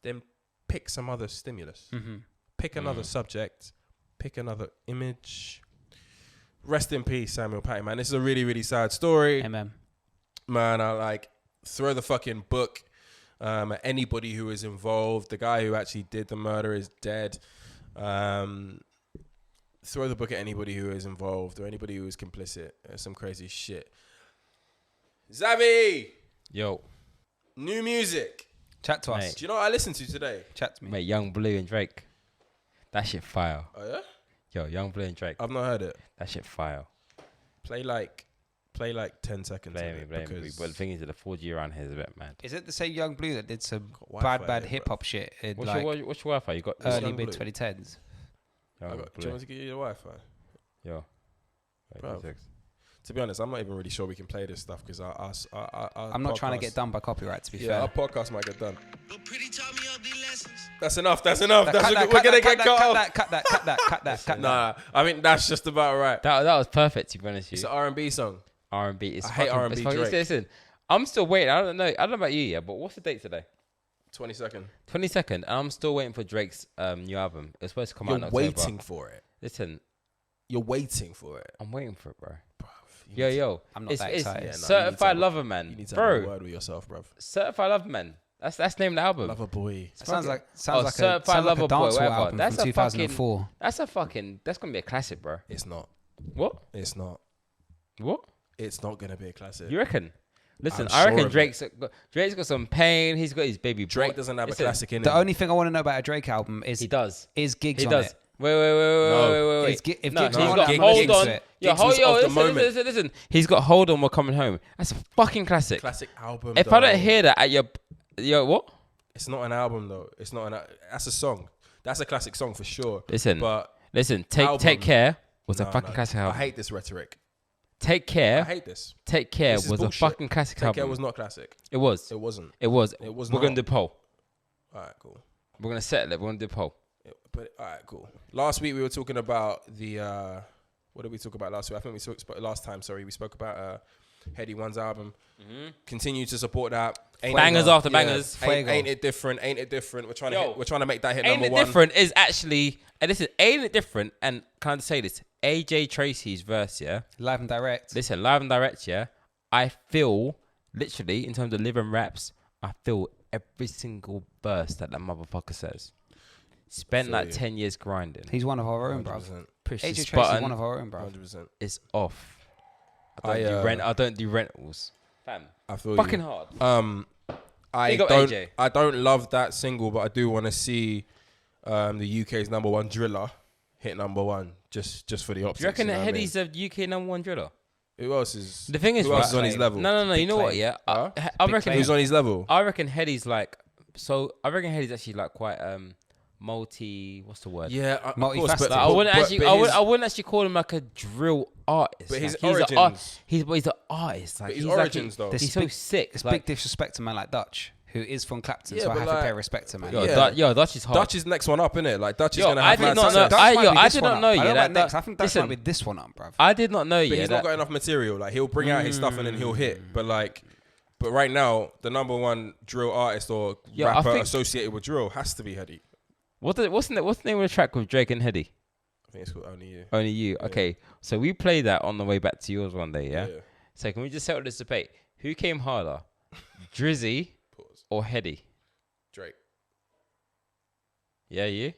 then pick some other stimulus. Pick another subject. Pick another image. Rest in peace, Samuel Paty, man. This is a really, really sad story. Amen. Man, I throw the fucking book at anybody who is involved. The guy who actually did the murder is dead. Throw the book at anybody who is involved or anybody who is complicit. Some crazy shit. Xavi, Yo, new music. Chat to us. Mate. Do you know what I listened to today? Chat to me. mate, Young Blue and Drake. That shit fire. Oh yeah, Yo, Young Blue and Drake. I've not heard it. That shit fire. Play like 10 seconds. Blame of me, it blame me. because But the thing is that the 4G around here is a bit mad. Is it the same Young Blue that did some Wi-Fi bad in it, hip hop shit in What's like your Wi-Fi? You got early Young Blue? mid 2010s? Young do you Blue. want to get you the Wi-Fi? Yo. Wait, Bro. 26. To be honest, I'm not even really sure we can play this stuff because I'm not trying to get done by copyright, to be Yeah, our fair. podcast might get done. But pretty taught me ugly lessons. That's enough. That's enough. Cut That's that, we're gonna cut get cut off. that, cut that, cut that, cut that, cut that. Nah, I mean that's just about right. That was perfect, to be honest with It's you. an R&B song. R&B. It's I hate fucking- R&B it's fucking- Drake. Listen, I'm still waiting. I don't know about you, yeah, but what's the date today? 22nd. 22nd, and I'm still waiting for Drake's new album. It's supposed to come out in You're October. waiting for it. Listen, You're waiting for it. I'm waiting for it, bro. You need to- Yo, I'm not it's, that it's excited. Yeah, no, you need to Certified have a- Lover You Man, need to have a bro. word with yourself, bruv. Certified Lover Man. That's the name of the album. Lover boy. It sounds like Certified a Lover Boy, dancehall whatever. album That's from a fucking- 2004. That's gonna be a classic, bro. It's not. What? It's not. What? It's not gonna be a classic. You reckon? Listen, I'm I sure reckon of Drake's got some pain. He's got his baby. Drake boy. doesn't have Listen, a classic in The him. only thing I want to know about a Drake album is He does. gigs He on does. it. Wait. If No, gigs he's are on got it, I'm hold listening on. to it. Yeah, Gigs hold was of the on. moment. Listen. He's got hold on. We're coming home. That's a fucking classic. classic album. If though. I don't hear that at your what? It's not an album though. It's not that's a song. That's a classic song for sure. Listen, But take album- care was a no, fucking no. classic I album. hate this rhetoric. Take I care. hate this. Take care This is was bullshit. a fucking classic Take Care album. was not classic. It was. It wasn't. It was. It was We're not. gonna do a poll. All right, cool. We're gonna settle it. We're gonna do a poll. But all right, cool. Last week we were talking about the what did we talk about last week? I think we spoke last time. Sorry, we spoke about Heady One's album. Continue to support that. Bangers after bangers. Ain't it different? Ain't it different? We're trying Yo, to we're trying to make that hit Ain't number It one. Different is actually, and listen, Ain't It Different, and can I just say this? AJ Tracy's verse, yeah. Live and direct. Listen, live and direct, yeah. I feel, literally, in terms of live and raps, I feel every single verse that motherfucker says. Spent Feel like you. 10 years grinding. He's one of our own, bro. 100%. Push AJ this Tracy's button, one of our own, bro. 100%. it's off. I I don't do rentals. Fam, I feel fucking you. hard. I Big up don't. AJ. I don't love that single, but I do want to see the UK's number one driller hit number one just for the optics. Do you reckon know that what I mean? Heady's a UK number one driller? Who else is? The thing is, who else right, is on his level? No. Big You know what? claim. Yeah, Huh? I Big reckon. claim. Who's on his level? I reckon Heady's like. So I reckon Heady's actually like quite multi. What's the word? Yeah, of Multifaceted. course, but, Like, I wouldn't but- actually. but I his- wouldn't actually call him like a drill artist. But his like, origins- He's an artist. Like But his he's origins, though. This He's so big- sick. It's like, big disrespect to a man like Dutch, who is from Clapton, Yeah, so I but have to like- pay respect to man. Yo, Yeah. Dutch is hard. Dutch is next one up, innit? Like Dutch is Yo, gonna I have did mad not know. success. Dutch I might be I this did one not up. know. I Yeah, don't know that about next. I think Dutch listen, might be this one up, bruv. I did not know. But Yeah, he's not got enough material. Like he'll bring out his stuff and then he'll hit. But right now, the number one drill artist or Yo, I rapper think- associated with drill has to be Heady. what's the name of the track with Drake and Heady? I think it's called Only You. Only You. Okay, so we played that on the way back to yours one day. Yeah. Yeah. So can we just settle this debate? Who came harder, Drizzy Pause. or Heady? Drake. Yeah, you.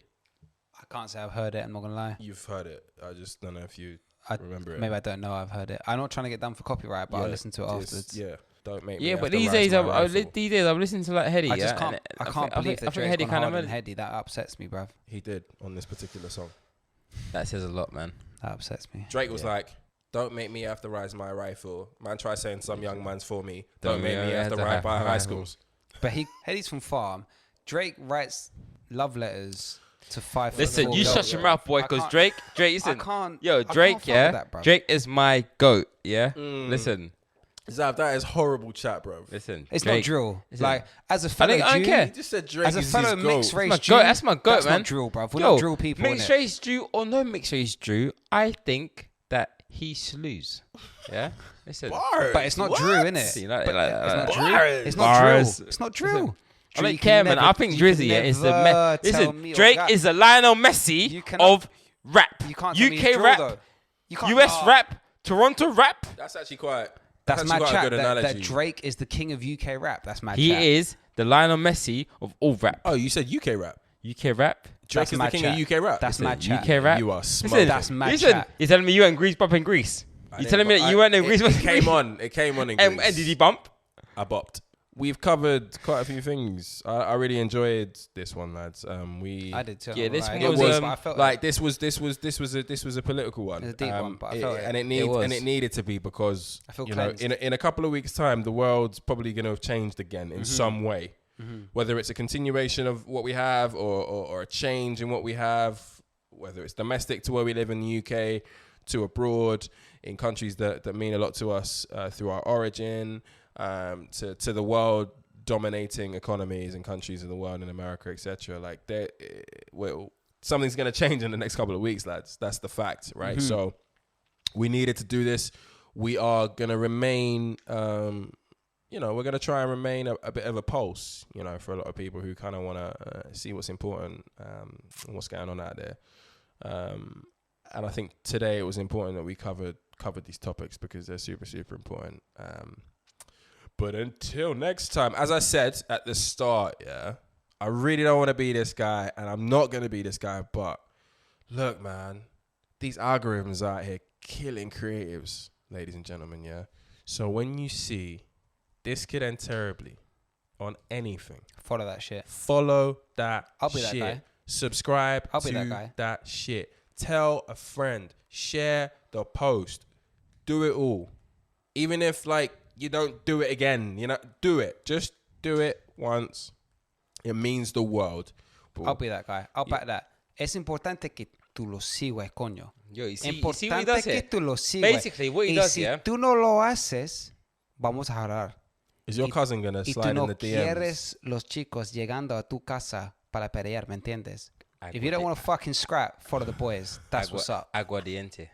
I can't say I've heard it. I'm not gonna lie. You've heard it. I just don't know if you I remember it. Maybe I don't know. I've heard it. I'm not trying to get done for copyright, but I'll listen to it it's- afterwards. Yeah. Don't make me. Yeah, have but to these rise days, my I'm rifle. listening to like Heady. I just yeah, can't. and I think- can't believe think that Drake's Heady gone kinda harder than murdered- Heady. That upsets me, bruv. He did on this particular song. That says a lot, man. That upsets me. Drake was Yeah. like, "Don't make me have to rise my rifle." Man, try saying some young man's for me. Don't make me have to ride by high schools. But Heady's from farm. Drake writes love letters to 5 foot Listen, four you girls. shut your mouth, boy, I because can't- Drake, I listen, can't. yo, I can't Drake, fuck yeah, with that, bruv. Drake is my goat, yeah. Listen, Zav, that is horrible chat, bro. listen. It's Drake, not drill. listen. Like as a fellow I don't Jew, care. He just said Drake as a is fellow his mixed goat. race My Jew, goat, that's my goat, that's man. not drill, bruv. We're Yo, not drill people. Mixed innit? race Jew or no mixed race Jew, I think that he slews. Yeah, listen. Bars. But it's not What? drill, innit? See, like, But like, it's not like- drill. Bars. It's not Bars. drill. It's not drill. I don't You care, can man. never- I think you Drizzy can yeah, is the never tell listen. me or Drake that. is the Lionel Messi You cannot- of rap. You can't tell me UK it's drill, rap, though. You can't, US rap, Toronto rap. That's actually quite. That's actually mad quite chat. a good That analogy. Drake is the king of UK rap. That's mad He chat. is the Lionel Messi of all rap. Oh, you said UK rap. UK rap. Drake That's is the mad king chat. of UK rap. That's mad chat. UK rap. You are Listen, smart. That's mad listen, chat. you're telling me you ain't Greece pop in Greece. You telling me that you weren't in Greece? It came on. It came on in Greece. And did he bump? I bopped. We've covered quite a few things. I really enjoyed this one, lads. I did too. Yeah, this right. one was, But I felt like this was a political one. It's a deep one, but I felt and it needed to be because I feel you know cleansed. in a couple of weeks' time the world's probably going to have changed again in some way. Whether it's a continuation of what we have or a change in what we have, whether it's domestic to where we live in the UK, to abroad in countries that mean a lot to us through our origin. To the world dominating economies and countries in the world, in America, etc. Like, something's going to change in the next couple of weeks, lads. That's the fact, right? So we needed to do this. We are going to remain, we're going to try and remain a bit of a pulse, for a lot of people who kind of want to see what's important and what's going on out there. And I think today it was important that we covered these topics because they're super, super important. But until next time, as I said at the start, I really don't want to be this guy, and I'm not going to be this guy, but look, man, these algorithms out here killing creatives, ladies and gentlemen, So when you see This Could End Terribly on anything, follow that shit. Follow that I'll be shit. that guy. Subscribe I'll to be that guy. that shit. Tell a friend. Share the post. Do it all. Even if, you don't do it again, do it. Just do it once. It means the world. But I'll be that guy. I'll back that. Es importante que tú lo sigas, coño. Yo, you see what he Importante does que here? tú lo sigas. Basically, what he Y does, si yeah? tú no lo haces, vamos a hablar. is your cousin going to Y tú slide no in the DMs? quieres los chicos llegando a tu casa para pelear, ¿me entiendes? If you don't want to fucking scrap, follow the boys. That's what's up. Aguardiente.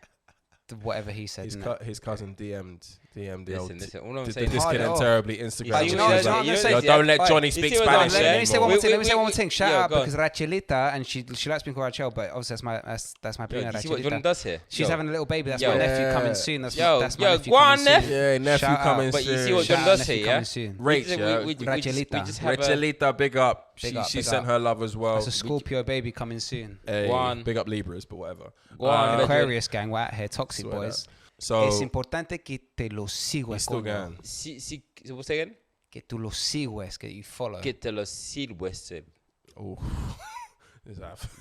Whatever he said. His cousin DM'd the old... Listen. All I'm the saying This Could End Hard Terribly Instagram. But you know what I'm gonna say? Yo, don't let Johnny You speak see what I'm Spanish saying? Let me say one anymore. more thing. Let me say one more thing. Shout Yeah, out go on. because Rachelita, and she likes being called Rachel, but obviously that's my Yo, prima you see what Jordan Rachelita. does here? She's having a little baby. That's Yo. my nephew Yeah. coming soon. That's Yo, my nephew go on, coming Nef. soon. Yeah, nephew Shout out. coming But you see soon. what Shout Jordan out, does nephew here, coming yeah? soon. Rachel. We just have a... Rachelita, big up. Big up, She big sent up. her love as well. That's a Scorpio baby coming soon. Hey, One. big up Libras, but whatever. Go on, Aquarius gang, we're out here, toxic Swear boys. So Es importante que te lo he's sigues, still coño. going. So what's that again? Que tú lo sigues, que you follow. Que te lo silvestre. Oh,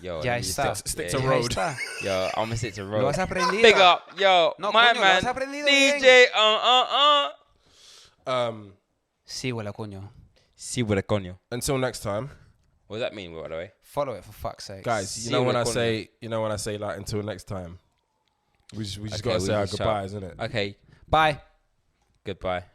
Yo, Ya let me just está. stick yeah, to yeah. road. Ahí está. Yo, I'm gonna stick to Lo road. has aprendido. Big up, yo, No, my coño, lo man, has aprendido DJ, Síguela, coño. Sí, with a coño. Until next time, What does that mean, by the way? Follow it for fuck's sake. guys. See You know you when I later. say like until next time. We just Okay, gotta we say our just goodbyes, innit? Okay, Bye. goodbye.